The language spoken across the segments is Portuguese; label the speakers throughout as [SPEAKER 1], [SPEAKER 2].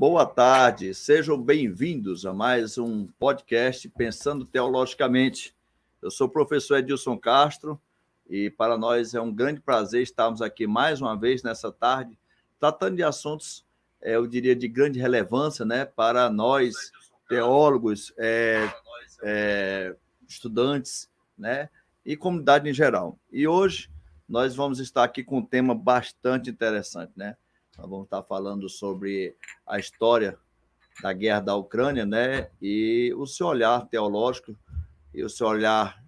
[SPEAKER 1] Boa tarde, sejam bem-vindos a mais um podcast Pensando Teologicamente. Eu sou o professor Edilson Castro e para nós é um grande prazer estarmos aqui mais uma vez nessa tarde, tratando de assuntos, eu diria, de grande relevância, né, para nós, teólogos, estudantes, né, e comunidade em geral. E hoje nós vamos estar aqui com um tema bastante interessante, né? Nós vamos estar falando sobre a história da guerra da Ucrânia, né? E o seu olhar teológico e o seu olhar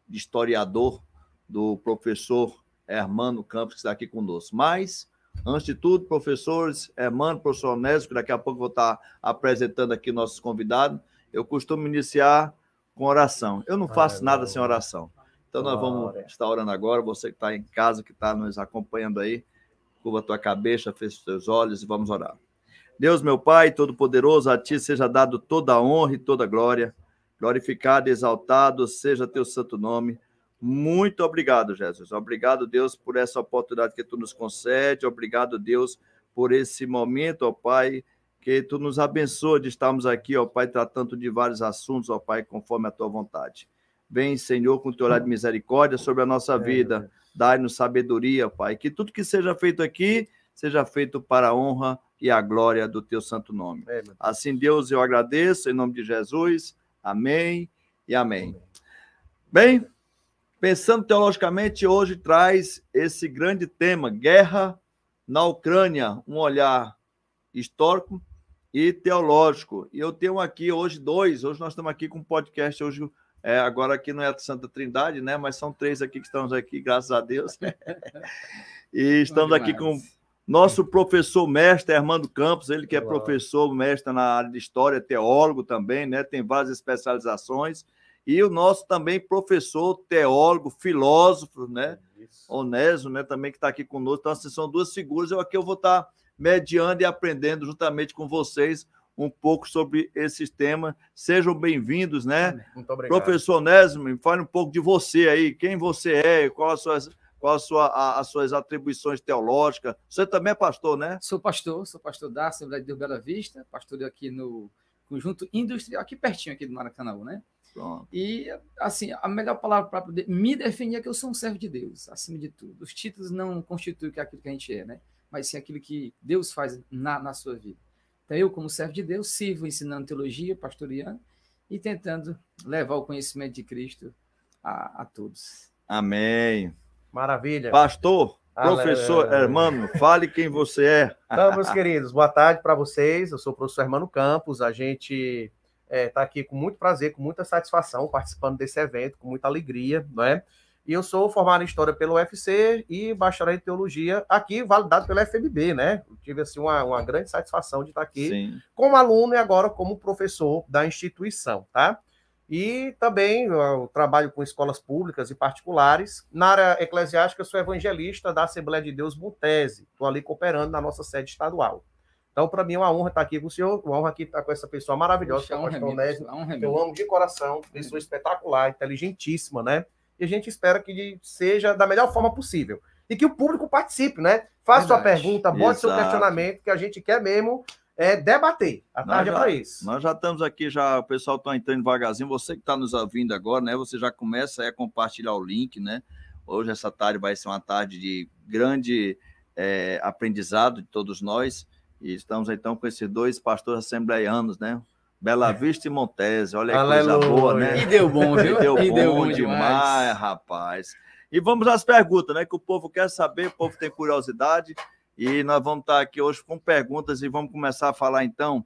[SPEAKER 1] de historiador do professor Hermano Campos, que está aqui conosco. Mas, antes de tudo, professores Hermano, professor Onésio, que daqui a pouco vou estar apresentando aqui nossos convidados, eu costumo iniciar com oração. Eu não faço nada sem oração. Então, nós vamos estar orando agora. Você que está em casa, que está nos acompanhando aí, curva a tua cabeça, fecha os teus olhos e vamos orar. Deus, meu Pai, Todo-Poderoso, a Ti seja dado toda a honra e toda a glória. Glorificado e exaltado seja Teu santo nome. Muito obrigado, Jesus. Obrigado, Deus, por essa oportunidade que Tu nos concede. Obrigado, Deus, por esse momento, ó Pai, que Tu nos abençoa de estarmos aqui, ó Pai, tratando de vários assuntos, ó Pai, conforme a Tua vontade. Vem, Senhor, com Teu olhar de misericórdia sobre a nossa vida. Dai-nos sabedoria, Pai, que tudo que seja feito aqui seja feito para a honra e a glória do Teu santo nome. Assim, Deus, eu agradeço, em nome de Jesus. Amém e amém. Bem, pensando teologicamente, hoje traz esse grande tema, guerra na Ucrânia, um olhar histórico e teológico. E eu tenho aqui hoje dois, hoje nós estamos aqui com um podcast, hoje agora aqui não é a Santa Trindade, né? Mas são três aqui que estamos aqui, graças a Deus. E estamos aqui com nosso professor mestre, Hermano Campos, ele que é professor mestre na área de história, teólogo também, né? Tem várias especializações. E o nosso também professor, teólogo, filósofo, né? Onésio, né? Também que está aqui conosco. Então, assim, são duas figuras. Eu vou estar mediando e aprendendo juntamente com vocês um pouco sobre esses temas. Sejam bem-vindos, né?
[SPEAKER 2] Muito obrigado.
[SPEAKER 1] Professor Onésio, me fale um pouco de você aí. Quem você é? Quais as suas atribuições teológicas? Você também é pastor, né?
[SPEAKER 2] Sou pastor da Assembleia de Deus Bela Vista, pastor aqui no Conjunto Industrial, aqui pertinho aqui do Maracanã, né?
[SPEAKER 1] Pronto.
[SPEAKER 2] E, assim, a melhor palavra para poder me definir é que eu sou um servo de Deus, acima de tudo. Os títulos não constituem aquilo que a gente é, né? Mas sim aquilo que Deus faz na sua vida. Então, eu, como servo de Deus, sirvo ensinando teologia, pastoreando e tentando levar o conhecimento de Cristo a todos.
[SPEAKER 1] Amém.
[SPEAKER 3] Maravilha.
[SPEAKER 1] Pastor, professor Hermano, fale quem você é.
[SPEAKER 3] Então, meus queridos, boa tarde para vocês. Eu sou o professor Hermano Campos. A gente está aqui com muito prazer, com muita satisfação, participando desse evento, com muita alegria, não é? E eu sou formado em História pelo UFC e bacharel em Teologia, aqui validado pela FMB, né? Eu tive, assim, uma grande satisfação de estar aqui como aluno e agora como professor da instituição, tá? E também eu trabalho com escolas públicas e particulares. Na área eclesiástica, eu sou evangelista da Assembleia de Deus Mutese. Estou ali cooperando na nossa sede estadual. Então, para mim, é uma honra estar aqui com o senhor, uma honra aqui estar com essa pessoa maravilhosa, que é o pastor Onésio, que eu amo de coração, pessoa espetacular, inteligentíssima, né? E a gente espera que seja da melhor forma possível. E que o público participe, né? Faça sua pergunta, bote seu questionamento, que a gente quer mesmo debater. A tarde é para isso.
[SPEAKER 1] Nós já estamos aqui, o pessoal está entrando devagarzinho. Você que está nos ouvindo agora, né? Você já começa a compartilhar o link, né? Hoje, essa tarde vai ser uma tarde de grande aprendizado de todos nós. E estamos, então, com esses dois pastores assembleianos, né? Bela Vista e Montese. Olha que coisa boa, né?
[SPEAKER 2] E deu bom, viu?
[SPEAKER 1] E deu bom demais, rapaz. E vamos às perguntas, né? Que o povo quer saber, o povo tem curiosidade. E nós vamos estar aqui hoje com perguntas e vamos começar a falar, então,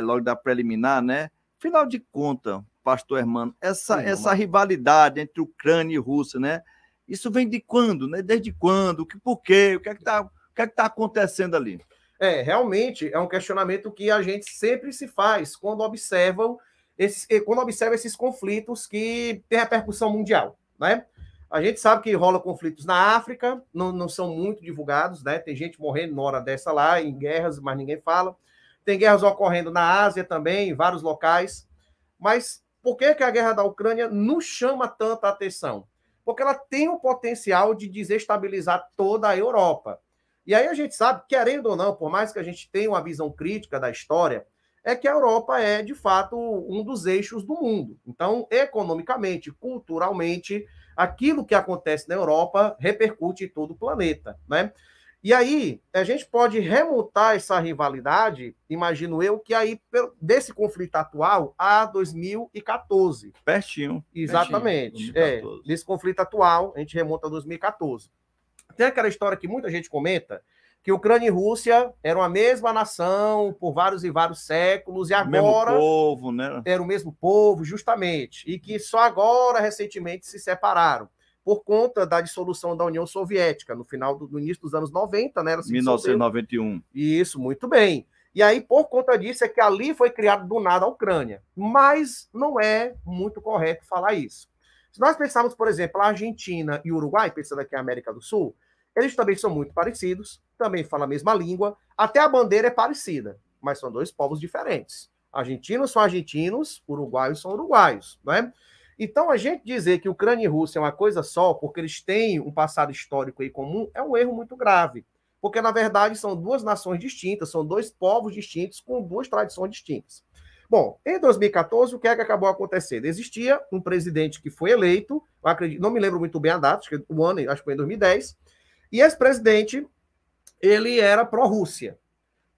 [SPEAKER 1] logo da preliminar, né? Afinal de contas, pastor Hermano, essa rivalidade entre Ucrânia e Rússia, né? Isso vem de quando, né? Desde quando? Por quê? O que é que tá acontecendo ali?
[SPEAKER 3] Realmente é um questionamento que a gente sempre se faz quando observa esses conflitos que têm repercussão mundial, né? A gente sabe que rola conflitos na África, não são muito divulgados, né? Tem gente morrendo na hora dessa lá, em guerras, mas ninguém fala. Tem guerras ocorrendo na Ásia também, em vários locais. Mas por que a guerra da Ucrânia nos chama tanta atenção? Porque ela tem o potencial de desestabilizar toda a Europa. E aí a gente sabe, querendo ou não, por mais que a gente tenha uma visão crítica da história, é que a Europa é, de fato, um dos eixos do mundo. Então, economicamente, culturalmente, aquilo que acontece na Europa repercute em todo o planeta, né? E aí, a gente pode remontar essa rivalidade, imagino eu, que aí, desse conflito atual, a 2014.
[SPEAKER 1] Pertinho.
[SPEAKER 3] Exatamente. Desse conflito atual, a gente remonta a 2014. Tem aquela história que muita gente comenta, que Ucrânia e Rússia eram a mesma nação por vários e vários séculos, e agora...
[SPEAKER 1] O mesmo povo, né?
[SPEAKER 3] Era o mesmo povo, justamente, e que só agora, recentemente, se separaram, por conta da dissolução da União Soviética, no início dos anos 90, né?
[SPEAKER 1] 1991.
[SPEAKER 3] Isso, muito bem. E aí, por conta disso, é que ali foi criado do nada a Ucrânia. Mas não é muito correto falar isso. Se nós pensarmos, por exemplo, a Argentina e o Uruguai, pensando aqui na América do Sul, eles também são muito parecidos, também falam a mesma língua, até a bandeira é parecida, mas são dois povos diferentes. Argentinos são argentinos, uruguaios são uruguaios, não é? Então, a gente dizer que Ucrânia e Rússia é uma coisa só, porque eles têm um passado histórico aí comum, é um erro muito grave. Porque, na verdade, são duas nações distintas, são dois povos distintos, com duas tradições distintas. Bom, em 2014, o que é que acabou acontecendo? Existia um presidente que foi eleito, eu acredito, não me lembro muito bem a data, acho que o ano, acho que foi em 2010, e esse presidente, ele era pró-Rússia.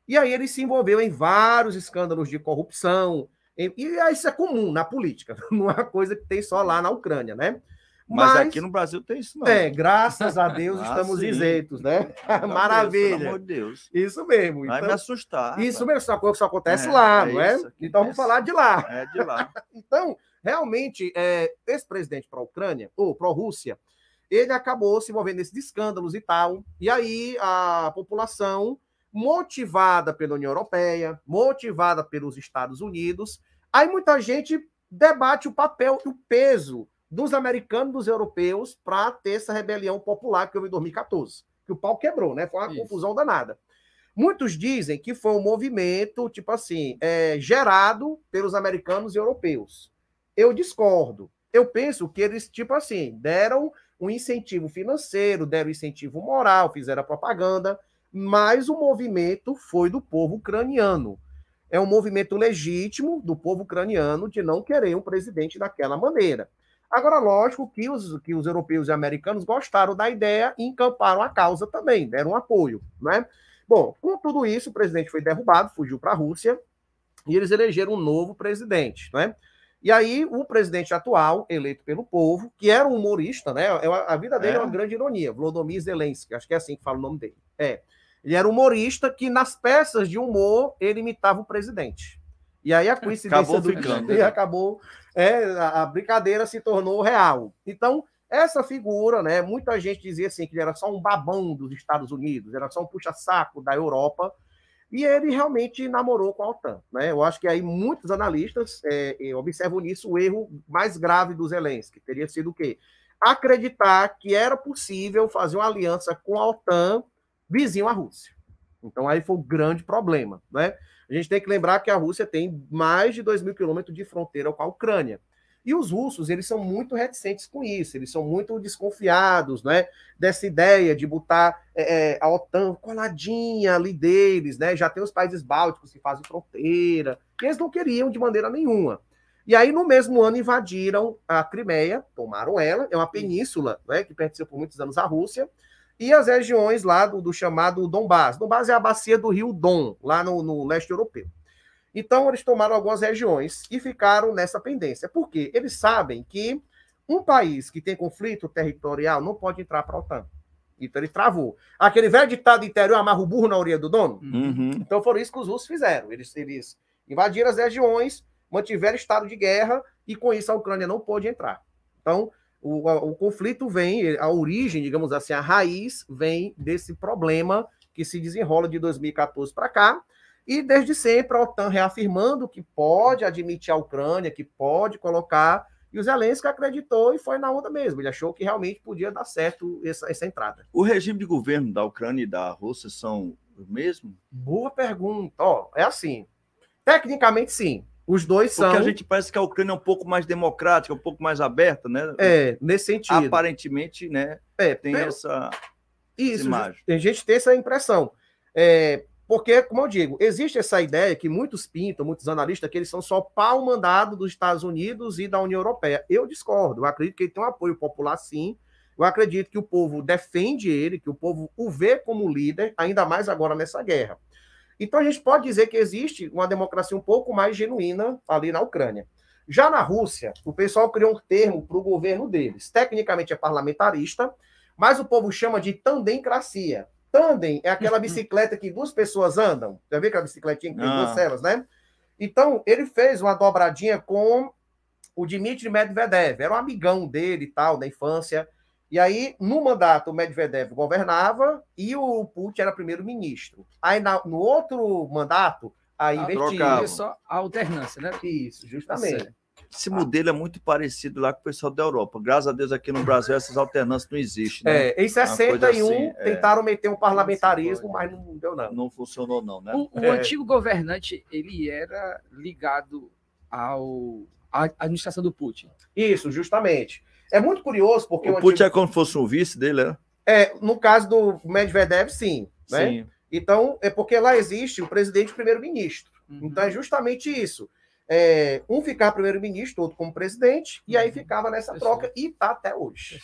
[SPEAKER 3] E aí ele se envolveu em vários escândalos de corrupção, e isso é comum na política, não é uma coisa que tem só lá na Ucrânia, né?
[SPEAKER 1] Mas aqui no Brasil tem isso, não.
[SPEAKER 3] Graças a Deus estamos isentos, né? Maravilha.
[SPEAKER 1] Pelo amor de Deus.
[SPEAKER 3] Isso mesmo.
[SPEAKER 1] Vai me assustar.
[SPEAKER 3] Isso mesmo, só coisa que só acontece lá, não é? Então vamos falar de lá.
[SPEAKER 1] É de lá.
[SPEAKER 3] Então, realmente, esse presidente pró-Ucrânia, ou pró-Rússia, ele acabou se envolvendo nesses escândalos e tal, e aí a população, motivada pela União Europeia, motivada pelos Estados Unidos, aí muita gente debate o papel e o peso dos americanos, dos europeus, para ter essa rebelião popular que houve em 2014, que o pau quebrou, né? Foi uma confusão danada. Muitos dizem que foi um movimento, tipo assim, gerado pelos americanos e europeus. Eu discordo. Eu penso que eles, tipo assim, deram um incentivo financeiro, deram um incentivo moral, fizeram a propaganda, mas o movimento foi do povo ucraniano. É um movimento legítimo do povo ucraniano de não querer um presidente daquela maneira. Agora, lógico que os europeus e americanos gostaram da ideia e encamparam a causa também, deram um apoio, né? Bom, com tudo isso, o presidente foi derrubado, fugiu para a Rússia, e eles elegeram um novo presidente, né? E aí, o presidente atual, eleito pelo povo, que era um humorista, né? A vida dele é uma grande ironia, Volodymyr Zelensky, acho que é assim que fala o nome dele. Ele era humorista que, nas peças de humor, ele imitava o presidente. E aí a coincidência acabou, a brincadeira se tornou real. Então, essa figura, né, muita gente dizia assim que ele era só um babão dos Estados Unidos, era só um puxa-saco da Europa, e ele realmente namorou com a OTAN, né? Eu acho que aí muitos analistas observam nisso o erro mais grave do Zelensky, teria sido o quê? Acreditar que era possível fazer uma aliança com a OTAN vizinho à Rússia. Então aí foi um grande problema, né? A gente tem que lembrar que a Rússia tem mais de 2.000 quilômetros de fronteira com a Ucrânia. E os russos, eles são muito reticentes com isso, eles são muito desconfiados, né, dessa ideia de botar a OTAN coladinha ali deles, né? Já tem os países bálticos que fazem fronteira, e eles não queriam de maneira nenhuma. E aí, no mesmo ano, invadiram a Crimeia, tomaram ela, é uma península, né, que pertenceu por muitos anos à Rússia, e as regiões lá do chamado Donbás. Donbás é a bacia do rio Don, lá no leste europeu. Então, eles tomaram algumas regiões e ficaram nessa pendência. Por quê? Eles sabem que um país que tem conflito territorial não pode entrar para a OTAN. Então, ele travou. Aquele velho ditado interior, amarra o burro na orelha do dono.
[SPEAKER 1] Uhum.
[SPEAKER 3] Então, foram isso que os russos fizeram. Eles invadiram as regiões, mantiveram estado de guerra e, com isso, a Ucrânia não pôde entrar. Então, o conflito vem, a origem, digamos assim, a raiz vem desse problema que se desenrola de 2014 para cá, e desde sempre a OTAN reafirmando que pode admitir a Ucrânia, que pode colocar, e o Zelensky acreditou e foi na onda mesmo, ele achou que realmente podia dar certo essa entrada.
[SPEAKER 1] O regime de governo da Ucrânia e da Rússia são os mesmos?
[SPEAKER 3] Boa pergunta. É assim, tecnicamente sim. Os dois são...
[SPEAKER 1] Porque a gente parece que a Ucrânia é um pouco mais democrática, um pouco mais aberta, né?
[SPEAKER 3] Nesse sentido.
[SPEAKER 1] Aparentemente, né? Tem essa...
[SPEAKER 3] Isso, a gente tem essa impressão. Porque, como eu digo, existe essa ideia que muitos pintam, muitos analistas, que eles são só pau mandado dos Estados Unidos e da União Europeia. Eu discordo, eu acredito que ele tem um apoio popular, sim. Eu acredito que o povo defende ele, que o povo o vê como líder, ainda mais agora nessa guerra. Então, a gente pode dizer que existe uma democracia um pouco mais genuína ali na Ucrânia. Já na Rússia, o pessoal criou um termo para o governo deles. Tecnicamente é parlamentarista, mas o povo chama de tandemcracia. Tandem é aquela bicicleta que duas pessoas andam. Já viu aquela bicicletinha que tem duas celas, né? Então, ele fez uma dobradinha com o Dmitry Medvedev. Era um amigão dele e tal, da infância. E aí, no mandato, o Medvedev governava e o Putin era primeiro-ministro. Aí, no outro mandato, aí invertia.
[SPEAKER 2] Só a alternância, né?
[SPEAKER 3] Isso, justamente.
[SPEAKER 1] Esse modelo é muito parecido lá com o pessoal da Europa. Graças a Deus, aqui no Brasil, essas alternâncias não existem. Né?
[SPEAKER 3] Em 61, assim, tentaram meter um parlamentarismo, mas não deu, não.
[SPEAKER 1] Não funcionou, não, né?
[SPEAKER 2] O antigo governante, ele era ligado à administração do Putin.
[SPEAKER 3] Isso, justamente. É muito curioso, porque...
[SPEAKER 1] O Putin é como se fosse um vice dele, né?
[SPEAKER 3] No caso do Medvedev, sim. Né?
[SPEAKER 1] Sim.
[SPEAKER 3] Então, é porque lá existe o presidente e o primeiro-ministro. Então, é justamente isso. Um ficar primeiro-ministro, outro como presidente, e aí ficava nessa troca, e está até hoje.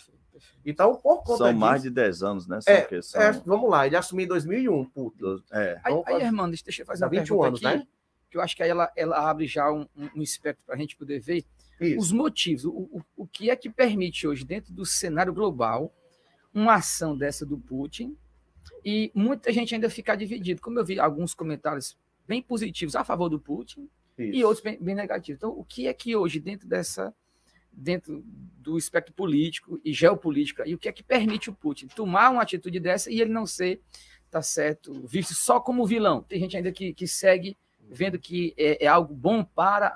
[SPEAKER 3] Então, por conta
[SPEAKER 1] São mais de 10 anos, né?
[SPEAKER 3] Vamos lá, ele assumiu em 2001, puto.
[SPEAKER 2] Aí, Hermano, deixa eu fazer uma
[SPEAKER 3] 21 anos,
[SPEAKER 2] aqui,
[SPEAKER 3] né?
[SPEAKER 2] que eu acho que aí ela abre já um espectro para a gente poder ver os motivos, o que é que permite hoje, dentro do cenário global, uma ação dessa do Putin, e muita gente ainda fica dividida. Como eu vi alguns comentários bem positivos a favor do Putin, e outros bem negativos. Então, o que é que hoje, dentro do espectro político e geopolítico, e o que é que permite o Putin tomar uma atitude dessa e ele não ser, tá certo, visto só como vilão? Tem gente ainda que segue vendo que é algo bom para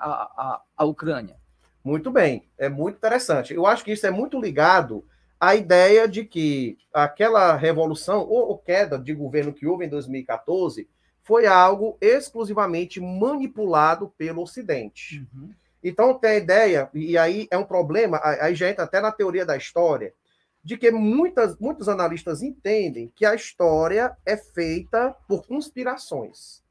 [SPEAKER 2] a Ucrânia.
[SPEAKER 3] Muito bem, é muito interessante. Eu acho que isso é muito ligado à ideia de que aquela revolução ou queda de governo que houve em 2014 foi algo exclusivamente manipulado pelo Ocidente. Então, tem a ideia, e aí é um problema, aí já entra até na teoria da história, de que muitos analistas entendem que a história é feita por conspirações.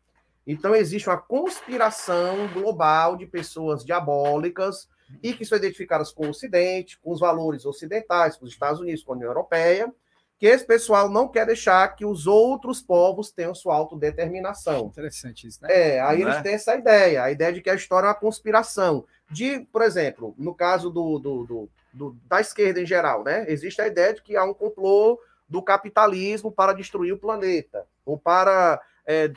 [SPEAKER 3] Então, existe uma conspiração global de pessoas diabólicas e que são identificadas com o Ocidente, com os valores ocidentais, com os Estados Unidos, com a União Europeia, que esse pessoal não quer deixar que os outros povos tenham sua autodeterminação.
[SPEAKER 2] Interessante isso, né?
[SPEAKER 3] Aí eles têm essa ideia, a ideia de que a história é uma conspiração. Por exemplo, no caso da esquerda em geral, né? Existe a ideia de que há um complô do capitalismo para destruir o planeta, ou para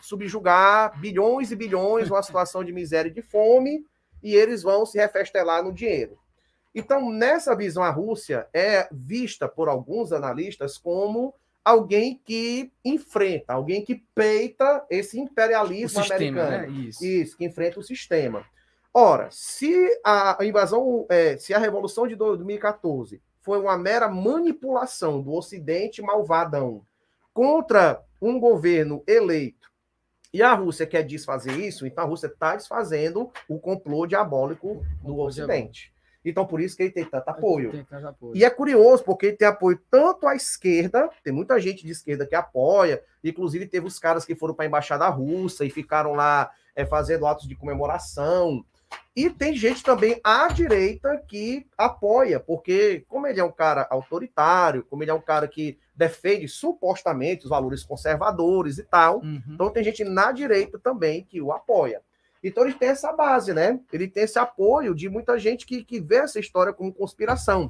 [SPEAKER 3] subjugar bilhões e bilhões uma situação de miséria e de fome, e eles vão se refestelar no dinheiro. Então, nessa visão, a Rússia é vista por alguns analistas como alguém que enfrenta, alguém que peita esse imperialismo americano.
[SPEAKER 2] Né?
[SPEAKER 3] Isso, que enfrenta o sistema. Ora, se a invasão, se a Revolução de 2014 foi uma mera manipulação do Ocidente malvadão contra um governo eleito, e a Rússia quer desfazer isso, então a Rússia está desfazendo o complô diabólico do Ocidente. Então, por isso que ele tem tanto apoio. E é curioso, porque ele tem apoio tanto à esquerda, tem muita gente de esquerda que apoia, inclusive teve os caras que foram para a embaixada russa e ficaram lá fazendo atos de comemoração. E tem gente também à direita que apoia, porque como ele é um cara autoritário, como ele é um cara que defende supostamente os valores conservadores e tal, então tem gente na direita também que o apoia. Então ele tem essa base, né? Ele tem esse apoio de muita gente que vê essa história como conspiração.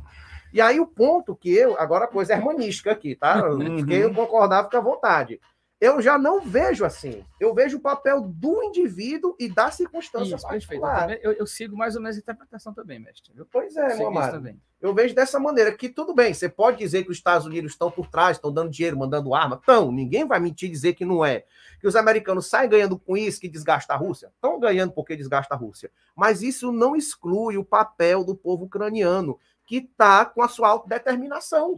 [SPEAKER 3] E aí o ponto que agora a coisa é hermanística aqui, tá? Quem eu concordar, fica à vontade. Eu já não vejo assim. Eu vejo o papel do indivíduo e da circunstância particular.
[SPEAKER 2] Eu sigo mais ou menos a interpretação também, mestre. Viu?
[SPEAKER 3] Pois é, meu amado. Eu vejo dessa maneira, que tudo bem, você pode dizer que os Estados Unidos estão por trás, estão dando dinheiro, mandando arma. Então, ninguém vai mentir e dizer que não é. Que os americanos saem ganhando com isso que desgasta a Rússia. Estão ganhando porque desgasta a Rússia. Mas isso não exclui o papel do povo ucraniano, que está com a sua autodeterminação.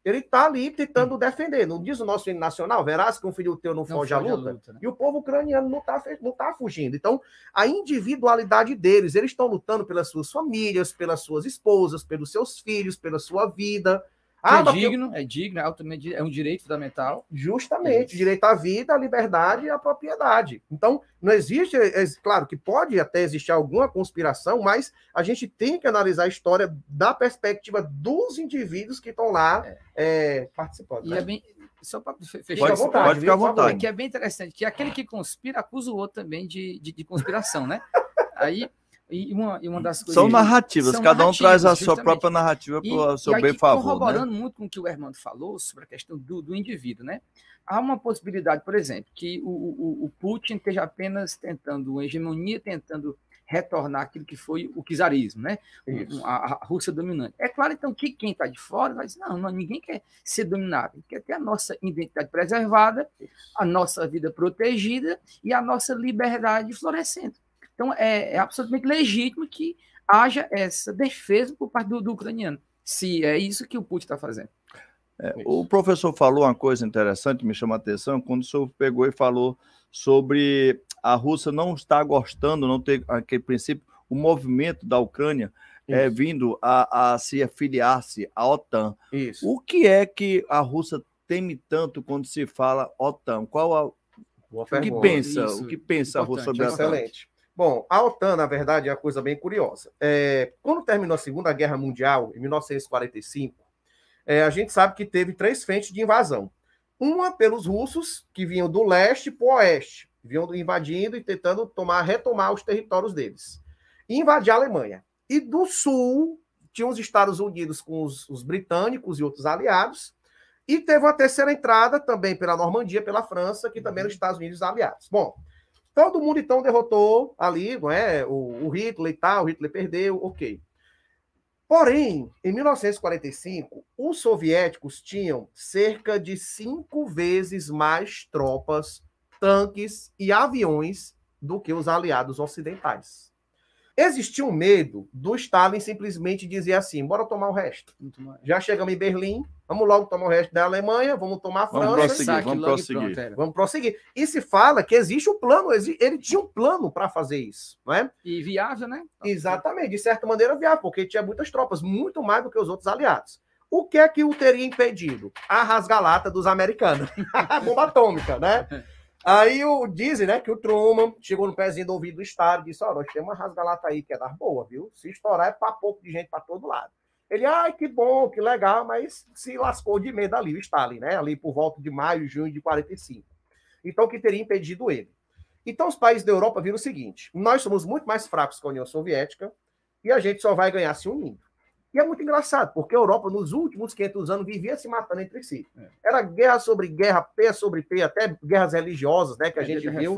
[SPEAKER 3] Ele está ali tentando defender. Não diz o nosso hino nacional, verás que um filho teu não foge à luta? Né? E o povo ucraniano não tá fugindo. Então, a individualidade deles, eles estão lutando pelas suas famílias, pelas suas esposas, pelos seus filhos, pela sua vida.
[SPEAKER 2] É digno, é altamente, é um direito fundamental.
[SPEAKER 3] Justamente, direito à vida, à liberdade e à propriedade. Então, não existe, claro que pode até existir alguma conspiração, mas a gente tem que analisar a história da perspectiva dos indivíduos que estão lá participando.
[SPEAKER 2] E
[SPEAKER 3] né?
[SPEAKER 2] é bem, só para fechar,
[SPEAKER 1] pode ficar à vontade.
[SPEAKER 2] Que é bem interessante, que aquele que conspira acusa o outro também de conspiração, né? Aí, uma das coisas...
[SPEAKER 1] São narrativas, cada um traz a sua própria narrativa para o seu bem favor.
[SPEAKER 2] Corroborando,
[SPEAKER 1] né?
[SPEAKER 2] muito com o que o Hermano falou sobre a questão do indivíduo, né? Há uma possibilidade, por exemplo, que o Putin esteja apenas tentando uma hegemonia, tentando retornar aquilo que foi o czarismo, né? A Rússia dominante. É claro, então, que quem está de fora vai dizer, não, ninguém quer ser dominado, quer ter a nossa identidade preservada, a nossa vida protegida e a nossa liberdade florescendo. Então, é absolutamente legítimo que haja essa defesa por parte do ucraniano, se é isso que o Putin está fazendo.
[SPEAKER 1] O professor falou uma coisa interessante, me chamou a atenção, quando o senhor pegou e falou sobre a Rússia não estar gostando, não ter aquele princípio, o movimento da Ucrânia vindo a se afiliar-se à OTAN.
[SPEAKER 3] Isso.
[SPEAKER 1] O que é que a Rússia teme tanto quando se fala OTAN? O que pensa a Rússia sobre a OTAN?
[SPEAKER 3] Excelente. Bom, a OTAN, na verdade, é uma coisa bem curiosa. Quando terminou a Segunda Guerra Mundial, em 1945, a gente sabe que teve 3 frentes de invasão. Uma pelos russos, que vinham do leste para o oeste, vinham invadindo e tentando retomar os territórios deles. E invadir a Alemanha. E do sul, tinha os Estados Unidos com os britânicos e outros aliados, e teve uma terceira entrada também pela Normandia, pela França, que também eram os Estados Unidos aliados. Bom, todo mundo, então, derrotou ali, não é? O Hitler e tal, o Hitler perdeu, ok. Porém, em 1945, os soviéticos tinham cerca de 5 vezes mais tropas, tanques e aviões do que os aliados ocidentais. Existia um medo do Stalin simplesmente dizer assim, bora tomar o resto. Já chegamos em Berlim, vamos logo tomar o resto da Alemanha, vamos tomar a França. Vamos prosseguir. E se fala que existe um plano, ele tinha um plano para fazer isso, não é?
[SPEAKER 2] E viável, né?
[SPEAKER 3] Exatamente, de certa maneira viável, porque tinha muitas tropas, muito mais do que os outros aliados. O que é que o teria impedido? A rasgalata dos americanos. A bomba atômica, né? Aí dizem, né, que o Truman chegou no pezinho do ouvido do Estado e disse, nós temos uma rasgalata aí que é das boas, viu? Se estourar é para pouco de gente para todo lado. Ele, que bom, que legal, mas se lascou de medo ali, o Stalin, né? Ali por volta de maio, junho de 45. Então, o que teria impedido ele? Então, os países da Europa viram o seguinte, nós somos muito mais fracos que a União Soviética e a gente só vai ganhar se unindo. E é muito engraçado, porque a Europa, nos últimos 500 anos, vivia se matando entre si. Era guerra sobre guerra, P sobre P, até guerras religiosas, né, que a gente viu.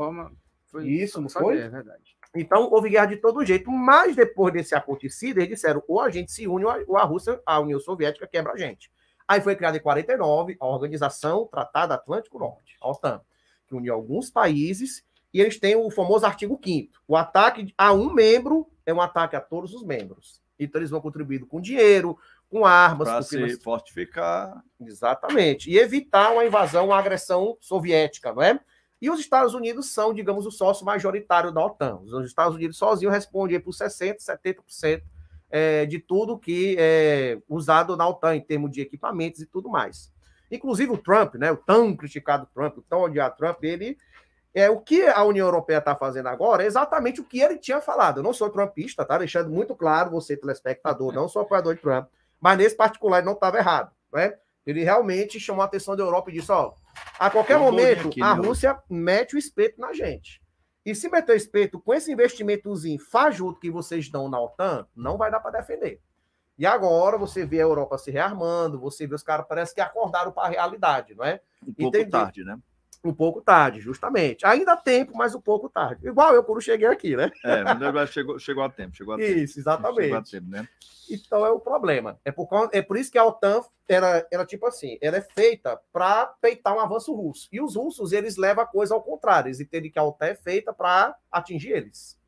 [SPEAKER 3] Isso, não foi?
[SPEAKER 2] É verdade.
[SPEAKER 3] Então, houve guerra de todo jeito. Mas, depois desse acontecido, eles disseram, ou a gente se une, ou a Rússia, a União Soviética, quebra a gente. Aí foi criada em 49 a Organização Tratado Atlântico Norte, a OTAN, que uniu alguns países, e eles têm o famoso artigo 5º. O ataque a um membro é um ataque a todos os membros. Então, eles vão contribuindo com dinheiro, com armas.
[SPEAKER 1] Para se fortificar.
[SPEAKER 3] Exatamente. E evitar uma invasão, uma agressão soviética, não é? E os Estados Unidos são, digamos, o sócio majoritário da OTAN. Os Estados Unidos sozinhos respondem por 60%, 70% de tudo que é usado na OTAN, em termos de equipamentos e tudo mais. Inclusive o Trump, né? O tão criticado Trump, o tão odiado Trump, ele... o que a União Europeia está fazendo agora é exatamente o que ele tinha falado. Eu não sou trumpista, tá? Deixando muito claro, você, telespectador, não sou apoiador de Trump, mas nesse particular ele não estava errado, né? Ele realmente chamou a atenção da Europa e disse, a qualquer momento a Rússia mete o espeto na gente. E se meter o espeto com esse investimentozinho fajuto que vocês dão na OTAN, não vai dar para defender. E agora você vê a Europa se rearmando, você vê os caras, parece que acordaram para a realidade, não é?
[SPEAKER 1] Um pouco tarde, né?
[SPEAKER 3] Um pouco tarde, justamente. Ainda há tempo, mas um pouco tarde. Igual eu quando cheguei aqui, né?
[SPEAKER 1] Chegou a tempo.
[SPEAKER 3] Isso, exatamente.
[SPEAKER 1] Chegou a tempo, né?
[SPEAKER 3] Então é o problema. É por isso que a OTAN era tipo assim, ela é feita para peitar um avanço russo. E os russos, eles levam a coisa ao contrário. Eles entendem que a OTAN é feita para atingir eles.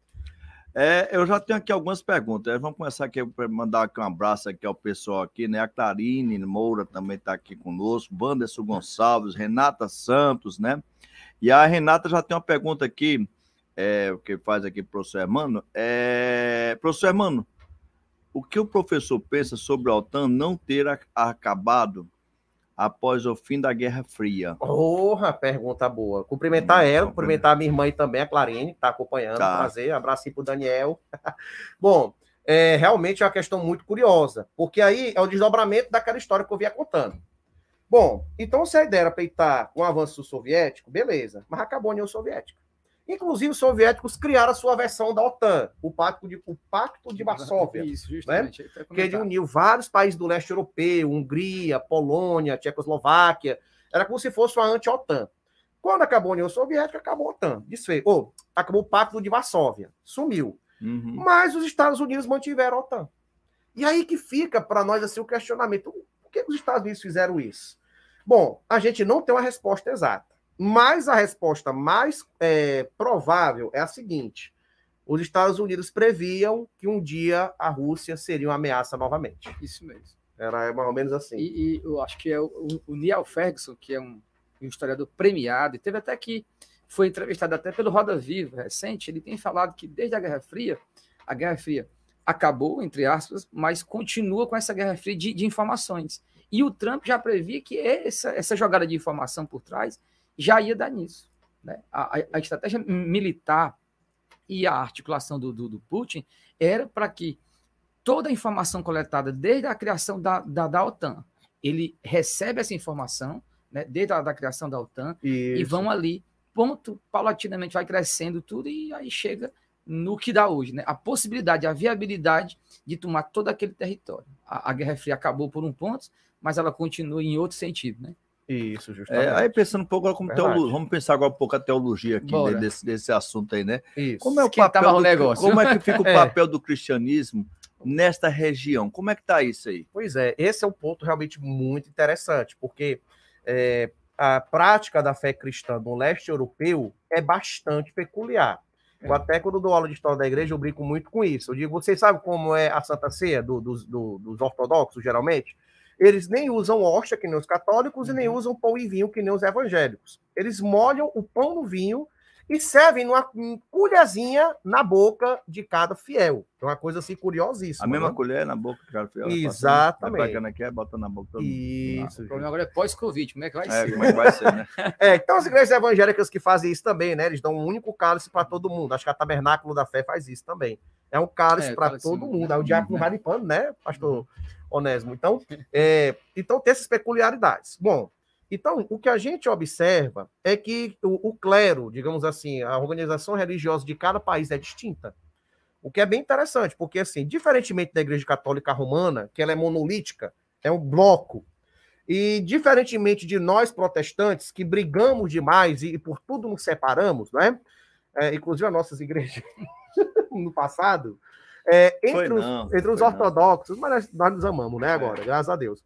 [SPEAKER 1] Eu já tenho aqui algumas perguntas. Vamos começar aqui para mandar aqui um abraço aqui ao pessoal aqui, né? A Clarine Moura também está aqui conosco, Wanderson Gonçalves, Renata Santos, né? E a Renata já tem uma pergunta aqui, o que faz aqui o professor Hermano. Professor Hermano, o que o professor pensa sobre a OTAN não ter acabado após o fim da Guerra Fria?
[SPEAKER 3] Porra, pergunta boa. Cumprimentar ela, cumprimentar a minha irmã e também, a Clarine, que está acompanhando.
[SPEAKER 1] Tá.
[SPEAKER 3] Prazer, abraço para o Daniel. Bom, realmente é uma questão muito curiosa, porque aí é o desdobramento daquela história que eu vinha contando. Bom, então se a ideia era peitar um avanço soviético, beleza, mas acabou a União Soviética. Inclusive, os soviéticos criaram a sua versão da OTAN, o Pacto de Varsóvia.
[SPEAKER 2] Isso, justamente.
[SPEAKER 3] Né? Que ele uniu vários países do leste europeu, Hungria, Polônia, Tchecoslováquia. Era como se fosse uma anti-OTAN. Quando acabou a União Soviética, acabou a OTAN. Desfez. Acabou o Pacto de Varsóvia. Sumiu.
[SPEAKER 1] Uhum.
[SPEAKER 3] Mas os Estados Unidos mantiveram a OTAN. E aí que fica para nós assim, o questionamento. Por que os Estados Unidos fizeram isso? Bom, a gente não tem uma resposta exata. Mas a resposta mais provável é a seguinte: os Estados Unidos previam que um dia a Rússia seria uma ameaça novamente.
[SPEAKER 2] Isso mesmo.
[SPEAKER 3] Era mais ou menos assim.
[SPEAKER 2] E eu acho que é o Neil Ferguson, que é um historiador premiado, e teve até que foi entrevistado até pelo Roda Viva recente, ele tem falado que desde a Guerra Fria acabou, entre aspas, mas continua com essa Guerra Fria de informações. E o Trump já previa que essa jogada de informação por trás já ia dar nisso. Né? A estratégia militar e a articulação do Putin era para que toda a informação coletada desde a criação da OTAN, ele recebe essa informação, né, desde a criação da OTAN, e vão ali, paulatinamente vai crescendo tudo, e aí chega no que dá hoje, né? A possibilidade, a viabilidade de tomar todo aquele território. A Guerra Fria acabou por um ponto, mas ela continua em outro sentido, né?
[SPEAKER 3] Isso, justamente.
[SPEAKER 1] Aí pensando um pouco agora como teologia, vamos pensar agora um pouco a teologia aqui, né, desse assunto aí, né?
[SPEAKER 3] Isso.
[SPEAKER 1] Como é o papel como é que fica o papel do cristianismo nesta região? Como é que está isso aí?
[SPEAKER 3] Pois é, esse é um ponto realmente muito interessante, porque a prática da fé cristã no leste europeu é bastante peculiar. Até quando eu dou aula de história da igreja, eu brinco muito com isso. Eu digo, vocês sabem como é a Santa Ceia dos ortodoxos, geralmente? Eles nem usam hóstia, que nem os católicos, e nem usam pão e vinho, que nem os evangélicos. Eles molham o pão no vinho e servem numa colherzinha na boca de cada fiel. É uma coisa assim curiosíssima.
[SPEAKER 1] A mesma colher na boca de cada fiel.
[SPEAKER 3] Exatamente.
[SPEAKER 1] Vai pegando bota na boca todo mundo.
[SPEAKER 3] Isso.
[SPEAKER 2] O problema agora é pós-Covid, como é que vai ser?
[SPEAKER 1] Como é que vai ser, né?
[SPEAKER 3] Então as igrejas evangélicas que fazem isso também, né? Eles dão um único cálice para todo mundo. Acho que a Tabernáculo da Fé faz isso também. É um cálice para todo mundo. Aí o diácono vai limpando, né, pastor Onésimo? Então, tem essas peculiaridades. Bom, então, o que a gente observa é que o clero, digamos assim, a organização religiosa de cada país é distinta. O que é bem interessante, porque, assim, diferentemente da Igreja Católica Romana, que ela é monolítica, é um bloco, e diferentemente de nós protestantes, que brigamos demais e por tudo nos separamos, né? Inclusive as nossas igrejas no passado, entre os ortodoxos, mas nós nos amamos, né, agora, graças a Deus.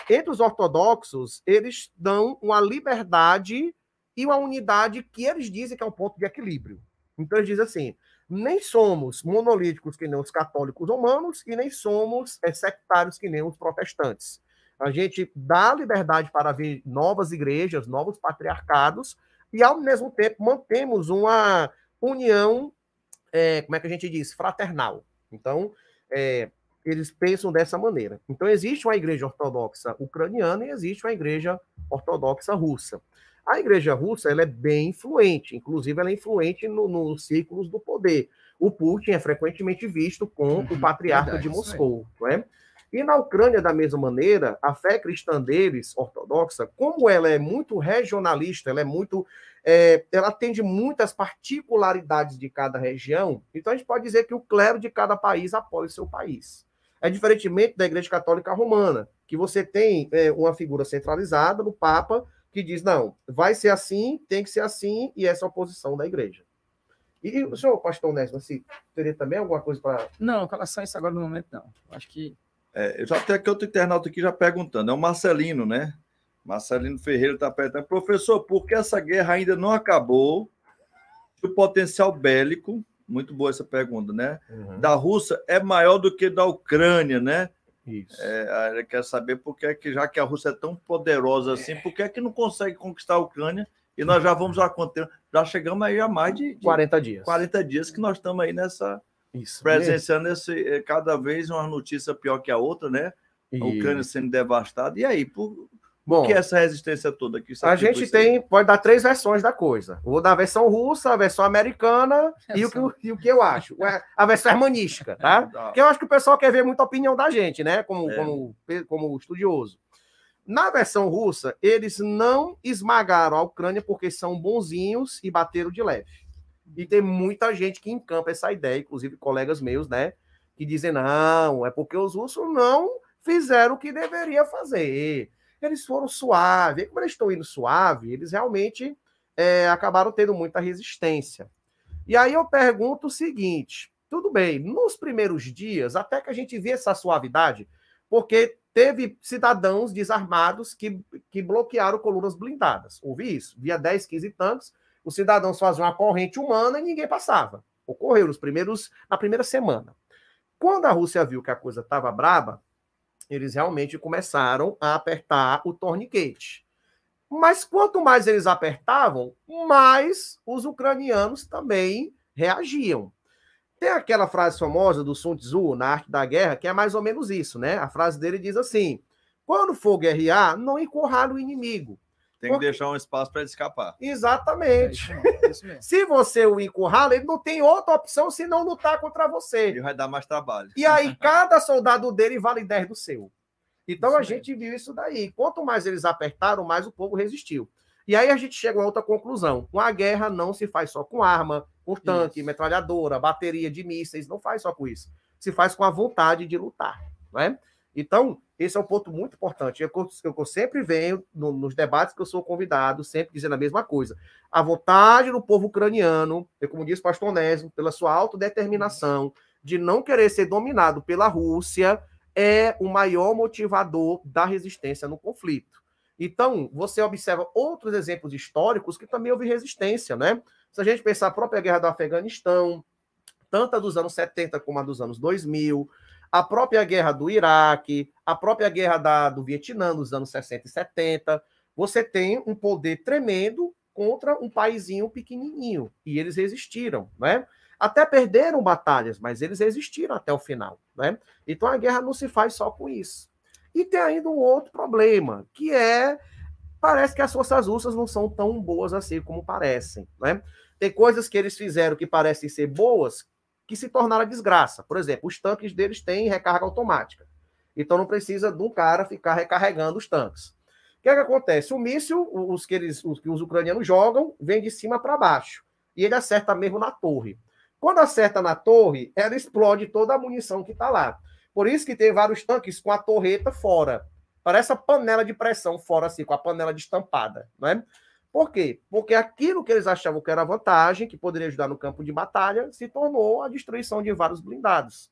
[SPEAKER 3] Entre os ortodoxos, eles dão uma liberdade e uma unidade que eles dizem que é um ponto de equilíbrio. Então, eles dizem assim, nem somos monolíticos que nem os católicos romanos e nem somos sectários que nem os protestantes. A gente dá liberdade para ver novas igrejas, novos patriarcados, e, ao mesmo tempo, mantemos uma união, como é que a gente diz? Fraternal. Então, eles pensam dessa maneira. Então, existe uma igreja ortodoxa ucraniana e existe uma igreja ortodoxa russa. A igreja russa ela é bem influente, inclusive ela é influente nos círculos do poder. O Putin é frequentemente visto com o patriarca de Moscou. Não é? E na Ucrânia, da mesma maneira, a fé cristã deles, ortodoxa, como ela é muito regionalista, ela atende muitas particularidades de cada região, então a gente pode dizer que o clero de cada país apoia o seu país. É diferentemente da Igreja Católica Romana, que você tem uma figura centralizada no Papa, que diz, não, vai ser assim, tem que ser assim, e essa é a posição da igreja. E o senhor, pastor Onésimo, teria também alguma coisa para...
[SPEAKER 2] Não, com relação a isso agora no momento, não. Acho que...
[SPEAKER 1] eu já tenho aqui outro internauta aqui já perguntando, é o Marcelino, né? Marcelino Ferreira está perguntando, professor, por que essa guerra ainda não acabou? O potencial bélico, muito boa essa pergunta, né? Da Rússia é maior do que da Ucrânia, né?
[SPEAKER 3] Isso.
[SPEAKER 1] Ele quer saber por que, já que a Rússia é tão poderosa assim, por que não consegue conquistar a Ucrânia? E nós já vamos já chegamos aí a mais de
[SPEAKER 3] 40 dias.
[SPEAKER 1] 40 dias que nós estamos aí
[SPEAKER 3] Isso.
[SPEAKER 1] Presenciando cada vez uma notícia pior que a outra, né? A Ucrânia sendo devastada. E aí, por que essa resistência toda aqui?
[SPEAKER 3] A gente pode dar 3 versões da coisa. Vou dar a versão russa, a versão americana e o que eu acho. A versão hermanística, tá? Porque eu acho que o pessoal quer ver muita opinião da gente, né? Como estudioso. Na versão russa, eles não esmagaram a Ucrânia porque são bonzinhos e bateram de leve. E tem muita gente que encampa essa ideia, inclusive colegas meus, né? Que dizem, não, é porque os russos não fizeram o que deveria fazer. Eles foram suave. E como eles estão indo suave, eles realmente acabaram tendo muita resistência. E aí eu pergunto o seguinte, tudo bem, nos primeiros dias, até que a gente vê essa suavidade, porque teve cidadãos desarmados que bloquearam colunas blindadas. Ouvi isso? Via 10, 15 tanques, os cidadãos faziam uma corrente humana e ninguém passava. Ocorreu na primeira semana. Quando a Rússia viu que a coisa estava braba, eles realmente começaram a apertar o torniquete. Mas quanto mais eles apertavam, mais os ucranianos também reagiam. Tem aquela frase famosa do Sun Tzu, na Arte da Guerra, que é mais ou menos isso, né? A frase dele diz assim, quando for guerrear, não encurrale o inimigo.
[SPEAKER 1] Tem que deixar um espaço para ele escapar.
[SPEAKER 3] Exatamente. Isso mesmo. Se você o encurrala, ele não tem outra opção senão lutar contra você.
[SPEAKER 1] Ele vai dar mais trabalho.
[SPEAKER 3] E aí, cada soldado dele vale 10 do seu. Então, a gente viu isso daí. Quanto mais eles apertaram, mais o povo resistiu. E aí a gente chega a outra conclusão. Uma guerra não se faz só com arma, com tanque, metralhadora, bateria de mísseis. Não faz só com isso. Se faz com a vontade de lutar. Não é? Então, esse é um ponto muito importante. Eu sempre venho nos debates que eu sou convidado, sempre dizendo a mesma coisa. A vontade do povo ucraniano, como disse o pastor Onésimo, pela sua autodeterminação de não querer ser dominado pela Rússia, é o maior motivador da resistência no conflito. Então, você observa outros exemplos históricos que também houve resistência, né? Se a gente pensar a própria guerra do Afeganistão, tanto a dos anos 70 como a dos anos 2000, a própria guerra do Iraque, a própria guerra do Vietnã nos anos 60 e 70, você tem um poder tremendo contra um paizinho pequenininho, e eles resistiram, né? Até perderam batalhas, mas eles resistiram até o final, né? Então a guerra não se faz só com isso. E tem ainda um outro problema, que parece que as forças russas não são tão boas assim como parecem, né? Tem coisas que eles fizeram que parecem ser boas, que se tornaram desgraça. Por exemplo, os tanques deles têm recarga automática. Então não precisa de um cara ficar recarregando os tanques. O que acontece? O míssil, os que os ucranianos jogam, vem de cima para baixo. E ele acerta mesmo na torre. Quando acerta na torre, ela explode toda a munição que está lá. Por isso que tem vários tanques com a torreta fora. Parece a panela de pressão fora, assim, com a panela destampada, né? Por quê? Porque aquilo que eles achavam que era vantagem, que poderia ajudar no campo de batalha, se tornou a destruição de vários blindados.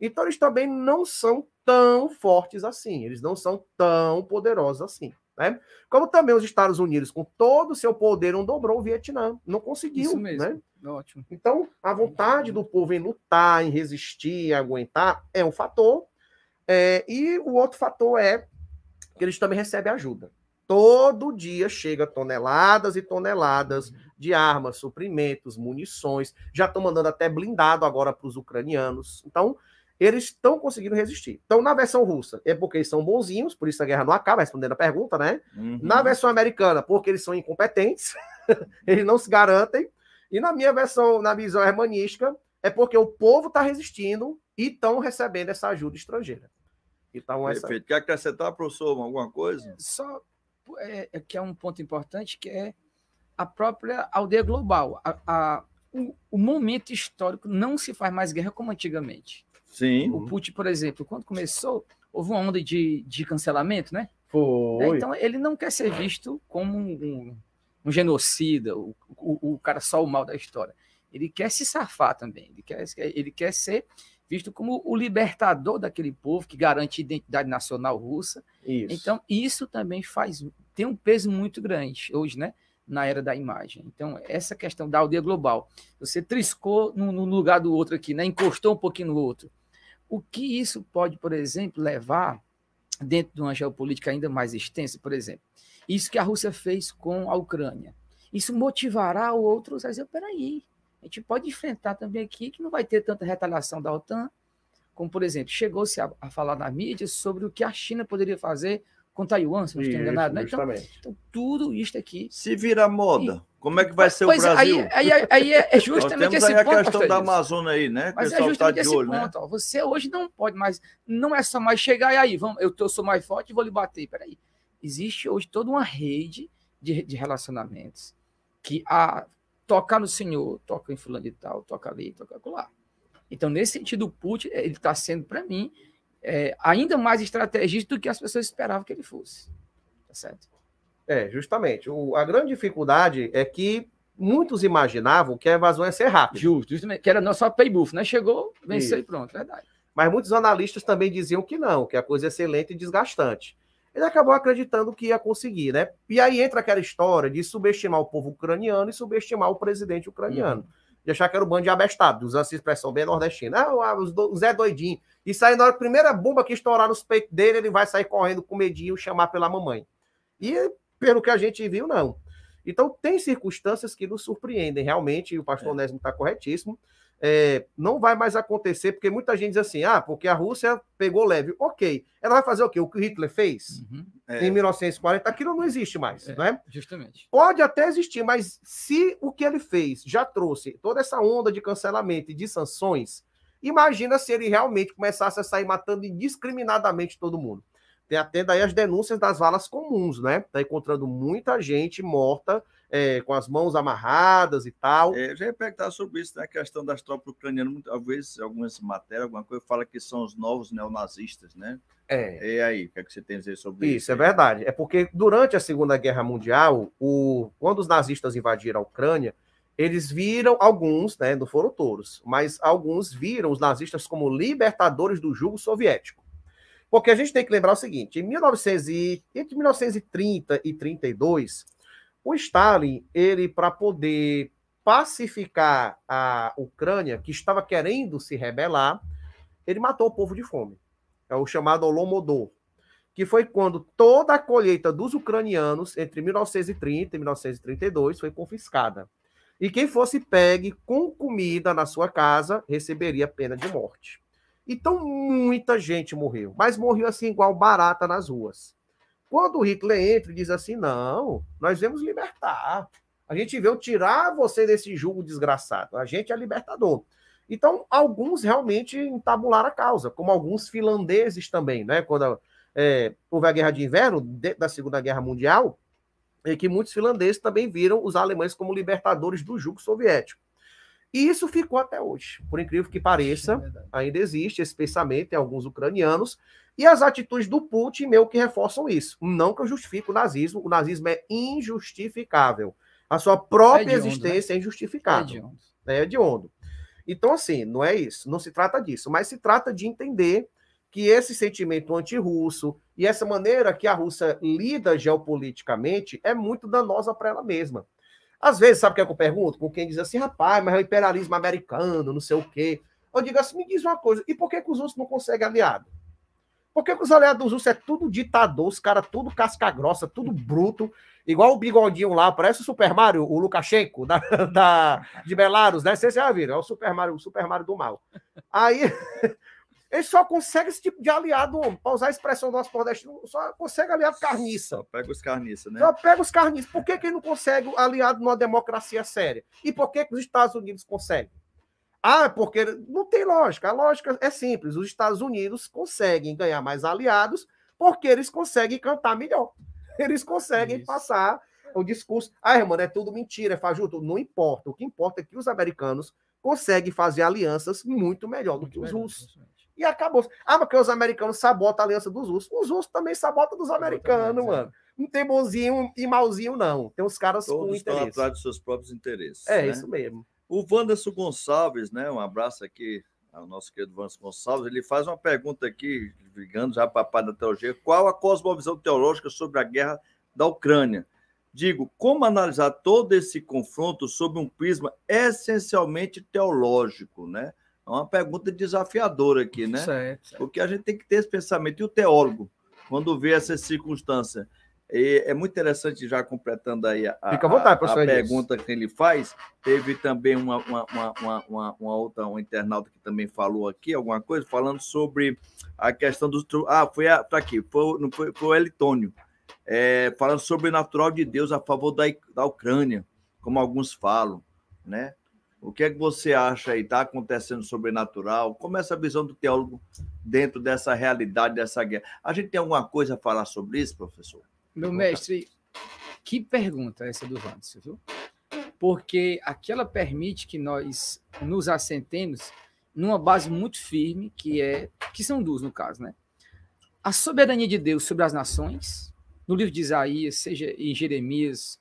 [SPEAKER 3] Então, eles também não são tão fortes assim. Eles não são tão poderosos assim, né? Como também os Estados Unidos, com todo o seu poder, não dobrou o Vietnã. Não conseguiu, isso mesmo, né?
[SPEAKER 2] Ótimo.
[SPEAKER 3] Então, a vontade do povo em lutar, em resistir, em aguentar, é um fator. E o outro fator é que eles também recebem ajuda. Todo dia chega toneladas e toneladas de armas, suprimentos, munições. Já estão mandando até blindado agora para os ucranianos. Então, eles estão conseguindo resistir. Então, na versão russa, é porque eles são bonzinhos, por isso a guerra não acaba, respondendo a pergunta, né? Uhum. Na versão americana, porque eles são incompetentes, eles não se garantem. E na minha versão, na visão hermanística, é porque o povo está resistindo e estão recebendo essa ajuda estrangeira. Então,
[SPEAKER 1] perfeito. Quer acrescentar, professor, alguma coisa?
[SPEAKER 2] Só que é um ponto importante, que é a própria aldeia global. O momento histórico não se faz mais guerra como antigamente.
[SPEAKER 1] Sim.
[SPEAKER 2] O Putin, por exemplo, quando começou, houve uma onda de cancelamento, né?
[SPEAKER 3] Foi.
[SPEAKER 2] Então, ele não quer ser visto como um genocida, o cara só o mal da história. Ele quer se safar também. Ele quer ser visto como o libertador daquele povo que garante a identidade nacional russa.
[SPEAKER 3] Isso.
[SPEAKER 2] Então, isso também tem um peso muito grande hoje, né? Na era da imagem. Então, essa questão da aldeia global, você triscou no lugar do outro aqui, né? Encostou um pouquinho no outro. O que isso pode, por exemplo, levar dentro de uma geopolítica ainda mais extensa, por exemplo, isso que a Rússia fez com a Ucrânia. Isso motivará outros a dizer, peraí, A gente pode enfrentar também aqui que não vai ter tanta retaliação da OTAN, como, por exemplo, chegou-se a falar na mídia sobre o que a China poderia fazer com Taiwan, se não estou enganado, né? Então, tudo isso aqui...
[SPEAKER 1] Se vira moda, como é que vai ser o Brasil?
[SPEAKER 2] Aí é justamente esse ponto,
[SPEAKER 1] a questão da Amazônia aí, né?
[SPEAKER 2] Mas é justamente esse ponto, né? Ó, você hoje não pode mais, não é só mais chegar e aí, eu sou mais forte e vou lhe bater, peraí. Existe hoje toda uma rede de relacionamentos que tocar no senhor, toca em fulano de tal, toca ali, toca lá. Então, nesse sentido, o Putin, ele está sendo, para mim, ainda mais estrategista do que as pessoas esperavam que ele fosse. Tá certo?
[SPEAKER 3] Justamente. A grande dificuldade é que muitos imaginavam que a invasão ia ser rápida.
[SPEAKER 2] Justamente. Que era só paybuff, né? Chegou, venceu e pronto. Verdade.
[SPEAKER 3] Mas muitos analistas também diziam que não, que a coisa ia ser lenta e desgastante. Ele acabou acreditando que ia conseguir, né? E aí entra aquela história de subestimar o povo ucraniano e subestimar o presidente ucraniano. De achar que era um bando de abestado, usando essa expressão bem nordestina. O Zé doidinho. Isso aí, na hora, a primeira bomba que estourar nos peitos dele, ele vai sair correndo com medinho, chamar pela mamãe. E, pelo que a gente viu, não. Então, tem circunstâncias que nos surpreendem, realmente, e o pastor Onésimo está corretíssimo. Não vai mais acontecer, porque muita gente diz assim, porque a Rússia pegou leve. Ok. Ela vai fazer o quê? O que Hitler fez em 1940, aquilo não existe mais, não é?
[SPEAKER 2] Justamente.
[SPEAKER 3] Pode até existir, mas se o que ele fez já trouxe toda essa onda de cancelamento e de sanções, imagina se ele realmente começasse a sair matando indiscriminadamente todo mundo. Tem até daí as denúncias das valas comuns, né? Tá encontrando muita gente morta, com as mãos amarradas e tal.
[SPEAKER 1] Eu já ia perguntar sobre isso, né? A questão das tropas ucranianas, muitas vezes, algumas matérias, alguma coisa, fala que são os novos neonazistas, né? E aí, o que é que você tem a dizer sobre isso?
[SPEAKER 3] Isso é verdade. É porque durante a Segunda Guerra Mundial, quando os nazistas invadiram a Ucrânia, eles viram alguns, né? Não foram todos, mas alguns viram os nazistas como libertadores do jugo soviético. Porque a gente tem que lembrar o seguinte, entre 1930 e 32, o Stalin, ele, para poder pacificar a Ucrânia, que estava querendo se rebelar, ele matou o povo de fome. É o chamado Holodomor, que foi quando toda a colheita dos ucranianos, entre 1930 e 1932, foi confiscada. E quem fosse pegue com comida na sua casa, receberia pena de morte. Então, muita gente morreu, mas morreu assim igual barata nas ruas. Quando o Hitler entra e diz assim, não, nós viemos libertar. A gente veio tirar você desse jugo desgraçado. A gente é libertador. Então, alguns realmente entabularam a causa, como alguns finlandeses também, né? Quando houve a Guerra de Inverno, dentro da Segunda Guerra Mundial, e que muitos finlandeses também viram os alemães como libertadores do jugo soviético. E isso ficou até hoje. Por incrível que pareça, ainda existe esse pensamento em alguns ucranianos, e as atitudes do Putin meio que reforçam isso. Não que eu justifique o nazismo é injustificável. A sua própria existência é injustificável. É hediondo. Então, assim, não é isso, não se trata disso, mas se trata de entender que esse sentimento antirrusso e essa maneira que a Rússia lida geopoliticamente é muito danosa para ela mesma. Às vezes, sabe o que é que eu pergunto? Com quem diz assim, rapaz, mas é o imperialismo americano, não sei o quê. Eu digo assim, me diz uma coisa, e por que os russos não conseguem aliado? Por que os aliados dos russos é tudo ditador, os caras tudo casca grossa, tudo bruto, igual o bigodinho lá, parece o Super Mario, o Lukashenko, de Belarus, né? Vocês já viram, é o Super Mario do mal. Aí, ele só consegue esse tipo de aliado, para usar a expressão do nosso nordestino, só consegue aliado carniça.
[SPEAKER 1] Só pega os carniças, né?
[SPEAKER 3] Só pega os carniças. Por que ele não consegue aliado numa democracia séria? E por que os Estados Unidos conseguem? Porque não tem lógica. A lógica é simples. Os Estados Unidos conseguem ganhar mais aliados porque eles conseguem cantar melhor. Eles conseguem passar o discurso. Irmão, é tudo mentira, é fajuto. Não importa. O que importa é que os americanos conseguem fazer alianças muito melhor do que os russos. E acabou. Porque os americanos sabotam a aliança dos russos. Os russos também sabotam dos americanos, mano. Não tem bonzinho e malzinho, não. Tem os caras
[SPEAKER 1] todos
[SPEAKER 3] com interesse.
[SPEAKER 1] Estão atrás dos seus próprios interesses.
[SPEAKER 3] Né? Isso mesmo.
[SPEAKER 1] O Wanderson Gonçalves, né? Um abraço aqui ao nosso querido Wanderson Gonçalves. Ele faz uma pergunta aqui, ligando já para a parte da teologia. Qual a cosmovisão teológica sobre a guerra da Ucrânia? Digo, como analisar todo esse confronto sob um prisma essencialmente teológico, né? É uma pergunta desafiadora aqui, né?
[SPEAKER 2] Certo.
[SPEAKER 1] Porque a gente tem que ter esse pensamento. E o teólogo, quando vê essa circunstância, É muito interessante, já completando aí
[SPEAKER 3] Fica à vontade, professor
[SPEAKER 1] a pergunta que ele faz. Teve também uma outra, um internauta que também falou aqui alguma coisa, falando sobre a questão dos... tá aqui, foi o Elitônio, falando sobre o natural de Deus a favor da Ucrânia, como alguns falam, né? O que é que você acha aí? Está acontecendo sobrenatural? Como é essa visão do teólogo dentro dessa realidade, dessa guerra? A gente tem alguma coisa a falar sobre isso, professor?
[SPEAKER 2] Meu mestre, que pergunta essa do Wanderson, viu? Porque aqui ela permite que nós nos assentemos numa base muito firme, que são duas, no caso, né? A soberania de Deus sobre as nações. No livro de Isaías, seja em Jeremias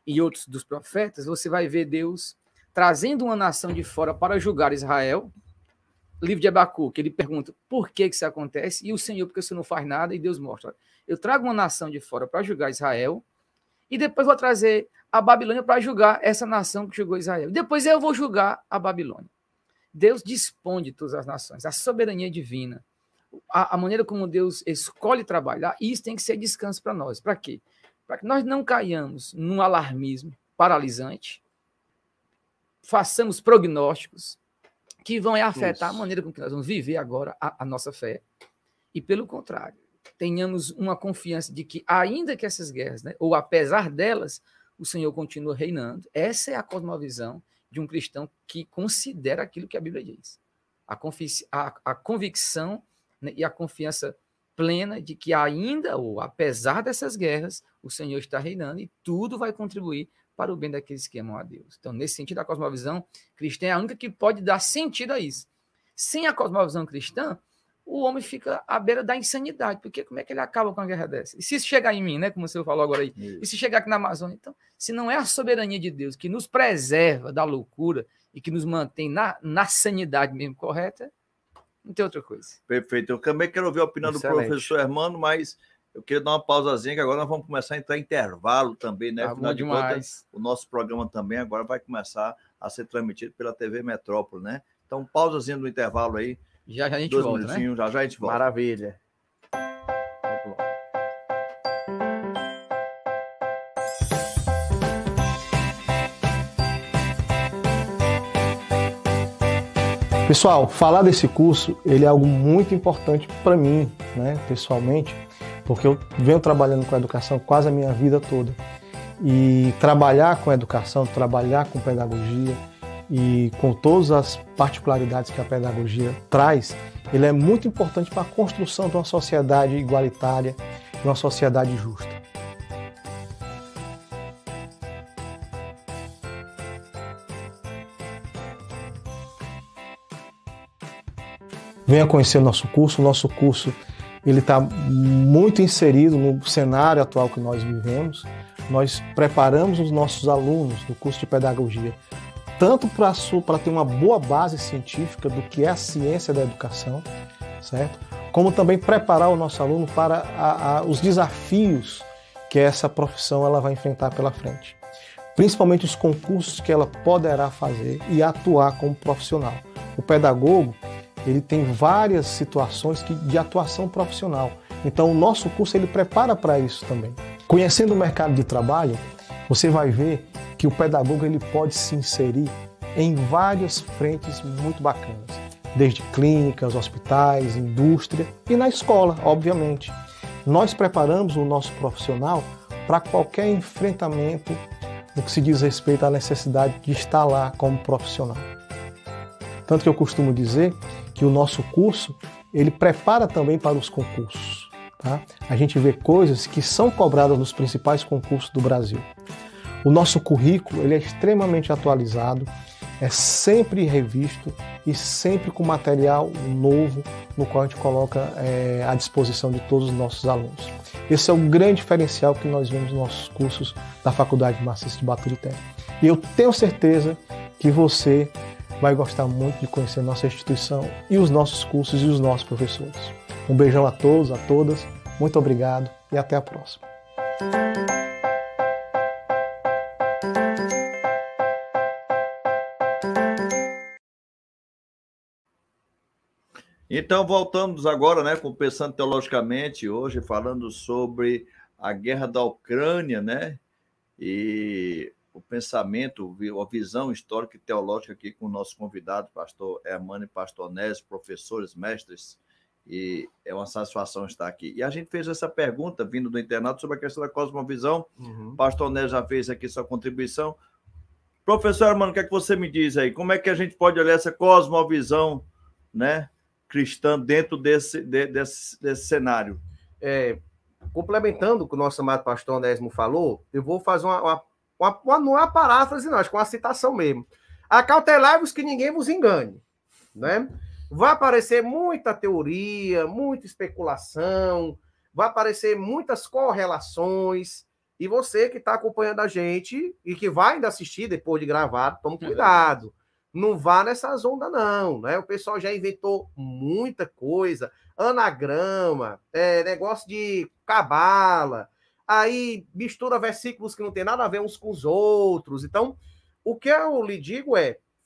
[SPEAKER 2] e outros dos profetas, você vai ver Deus trazendo uma nação de fora para julgar Israel. Livro de Abacuque, ele pergunta por que isso acontece, e o Senhor, porque você não faz nada, e Deus mostra, eu trago uma nação de fora para julgar Israel, e depois vou trazer a Babilônia para julgar essa nação que julgou Israel. Depois eu vou julgar a Babilônia. Deus dispõe de todas as nações, a soberania divina, a maneira como Deus escolhe trabalhar, e isso tem que ser descanso para nós. Para quê? Para que nós não caiamos num alarmismo paralisante, façamos prognósticos que vão afetar a maneira com que nós vamos viver agora a nossa fé. E, pelo contrário, tenhamos uma confiança de que, ainda que essas guerras, né, ou apesar delas, o Senhor continua reinando. Essa é a cosmovisão de um cristão que considera aquilo que a Bíblia diz. A convicção, né, e a confiança plena de que, ainda ou apesar dessas guerras, o Senhor está reinando e tudo vai contribuir para o bem daqueles que amam a Deus. Então, nesse sentido, a cosmovisão cristã é a única que pode dar sentido a isso. Sem a cosmovisão cristã, o homem fica à beira da insanidade, porque como é que ele acaba com uma guerra dessa? E se isso chegar em mim, né, como o senhor falou agora aí, e se chegar aqui na Amazônia? Então, se não é a soberania de Deus que nos preserva da loucura e que nos mantém na sanidade mesmo correta, não tem outra coisa.
[SPEAKER 1] Perfeito. Eu também quero ouvir a opinião do professor Hermano, mas eu queria dar uma pausazinha, que agora nós vamos começar a entrar em intervalo também, né? Afinal de contas, o nosso programa também agora vai começar a ser transmitido pela TV Metrópole, né? Então, pausazinha do intervalo aí.
[SPEAKER 2] Já a gente volta, né?
[SPEAKER 1] Já a gente volta.
[SPEAKER 3] Maravilha. Pessoal, falar desse curso, ele é algo muito importante para mim, né, pessoalmente, porque eu venho trabalhando com educação quase a minha vida toda. E trabalhar com educação, trabalhar com pedagogia e com todas as particularidades que a pedagogia traz, ele é muito importante para a construção de uma sociedade igualitária, de uma sociedade justa. Venha conhecer o nosso curso. O nosso curso ele está muito inserido no cenário atual que nós vivemos. Nós preparamos os nossos alunos do curso de pedagogia tanto para ter uma boa base científica do que é a ciência da educação, certo? Como também preparar o nosso aluno para os desafios que essa profissão ela vai enfrentar pela frente. Principalmente os concursos que ela poderá fazer e atuar como profissional. O pedagogo ele tem várias situações de atuação profissional. Então, o nosso curso ele prepara para isso também. Conhecendo o mercado de trabalho, você vai ver que o pedagogo ele pode se inserir em várias frentes muito bacanas, desde clínicas, hospitais, indústria e na escola, obviamente. Nós preparamos o nosso profissional para qualquer enfrentamento no que se diz respeito à necessidade de estar lá como profissional. Tanto que eu costumo dizer que o nosso curso, ele prepara também para os concursos. Tá? A gente vê coisas que são cobradas nos principais concursos do Brasil. O nosso currículo ele é extremamente atualizado, é sempre revisto e sempre com material novo, no qual a gente coloca à disposição de todos os nossos alunos. Esse é o grande diferencial que nós vemos nos nossos cursos da Faculdade de Marcista de Baturité. E eu tenho certeza que você vai gostar muito de conhecer nossa instituição e os nossos cursos e os nossos professores. Um beijão a todos, a todas, muito obrigado e até a próxima.
[SPEAKER 1] Então, voltamos agora, né, Pensando Teologicamente, hoje falando sobre a guerra da Ucrânia, né? E o pensamento, a visão histórica e teológica aqui com o nosso convidado, pastor Hermano e pastor Onésio, professores, mestres, e é uma satisfação estar aqui. E a gente fez essa pergunta, vindo do internato, sobre a questão da cosmovisão. Pastor Onésio já fez aqui sua contribuição. Professor Hermano, o que é que você me diz aí? Como é que a gente pode olhar essa cosmovisão, né, cristã dentro desse cenário?
[SPEAKER 3] Complementando o que o nosso amado pastor Onésimo falou, eu vou fazer não é uma paráfrase, não, acho que é uma citação mesmo. Acautelai-vos que ninguém vos engane, né? Vai aparecer muita teoria, muita especulação, vai aparecer muitas correlações, e você que está acompanhando a gente e que vai ainda assistir depois de gravado, tome cuidado. Não vá nessas ondas, não, né? O pessoal já inventou muita coisa, anagrama, negócio de cabala, aí mistura versículos que não tem nada a ver uns com os outros. Então, o que eu lhe digo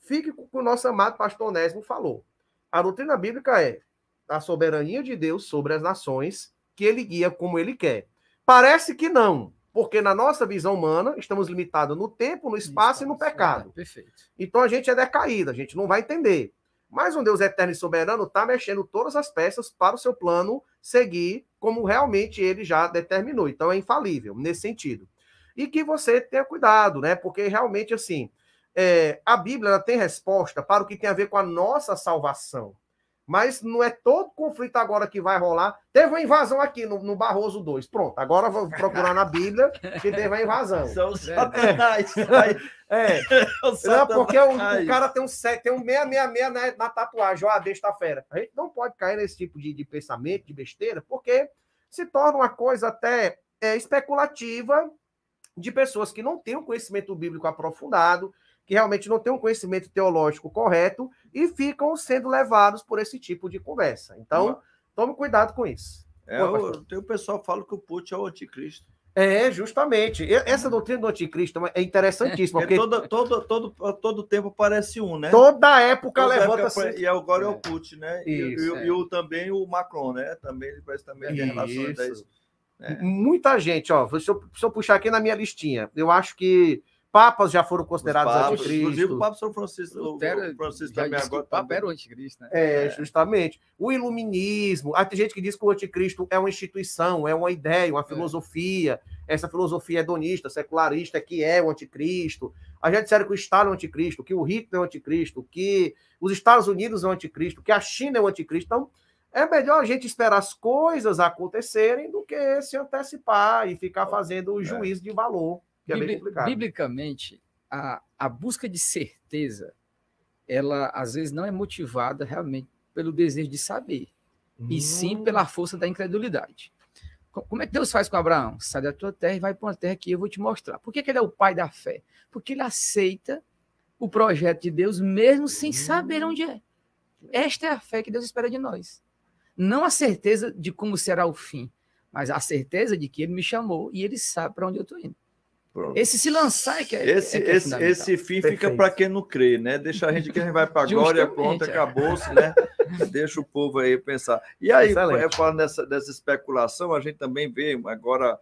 [SPEAKER 3] fique com o que o nosso amado pastor Onésimo falou. A doutrina bíblica é a soberania de Deus sobre as nações, que ele guia como ele quer. Parece que não, porque na nossa visão humana, estamos limitados no tempo, no espaço e no pecado.
[SPEAKER 2] Perfeito.
[SPEAKER 3] Então a gente é decaído, a gente não vai entender. Mas um Deus eterno e soberano está mexendo todas as peças para o seu plano seguir como realmente ele já determinou. Então é infalível nesse sentido. E que você tenha cuidado, né? Porque realmente, assim, a Bíblia ela tem resposta para o que tem a ver com a nossa salvação. Mas não é todo conflito agora que vai rolar. Teve uma invasão aqui no Barroso 2. Pronto, agora vou procurar na Bíblia que teve uma invasão.
[SPEAKER 1] São os satanás.
[SPEAKER 3] Não, porque o cara tem um 666 na tatuagem. Ó, besta fera. A gente não pode cair nesse tipo de pensamento, de besteira, porque se torna uma coisa até especulativa de pessoas que não têm um conhecimento bíblico aprofundado, que realmente não têm um conhecimento teológico correto e ficam sendo levados por esse tipo de conversa. Então, tome cuidado com isso.
[SPEAKER 1] O pessoal fala que o Putin é o anticristo.
[SPEAKER 3] Justamente. Essa doutrina do anticristo é interessantíssima.
[SPEAKER 1] Porque todo tempo aparece um, né?
[SPEAKER 3] Toda época levanta-se.
[SPEAKER 1] E agora é o Putin, né? E também o Macron, né? Também, ele parece também tem relações a isso.
[SPEAKER 3] Muita gente, ó. Se eu puxar aqui na minha listinha, eu acho que papas já foram considerados anticristos.
[SPEAKER 1] Inclusive o Papa São Francisco.
[SPEAKER 2] Francisco também agora. O Papa era o anticristo, né?
[SPEAKER 3] Justamente. O iluminismo. Tem gente que diz que o anticristo é uma instituição, é uma ideia, uma filosofia. Essa filosofia hedonista, secularista, que é o anticristo. A gente disseram que o Estado é o anticristo, que o Hitler é o anticristo, que os Estados Unidos é o anticristo, que a China é o anticristo. Então, é melhor a gente esperar as coisas acontecerem do que se antecipar e ficar fazendo o juízo de valor. Que é bem complicado.
[SPEAKER 2] Biblicamente, a busca de certeza, ela às vezes não é motivada realmente pelo desejo de saber, e sim pela força da incredulidade. Como é que Deus faz com Abraão? Sai da tua terra e vai para uma terra que eu vou te mostrar. Por que ele é o pai da fé? Porque ele aceita o projeto de Deus mesmo sem saber onde é. Esta é a fé que Deus espera de nós. Não a certeza de como será o fim, mas a certeza de que ele me chamou e ele sabe para onde eu estou indo.
[SPEAKER 1] Pronto.
[SPEAKER 2] Esse se lançar que é
[SPEAKER 1] esse fim fica para quem não crê, né? Deixa a gente que a gente vai para a glória, pronto, acabou-se, né? Deixa o povo aí pensar. E aí, falando dessa especulação, a gente também vê agora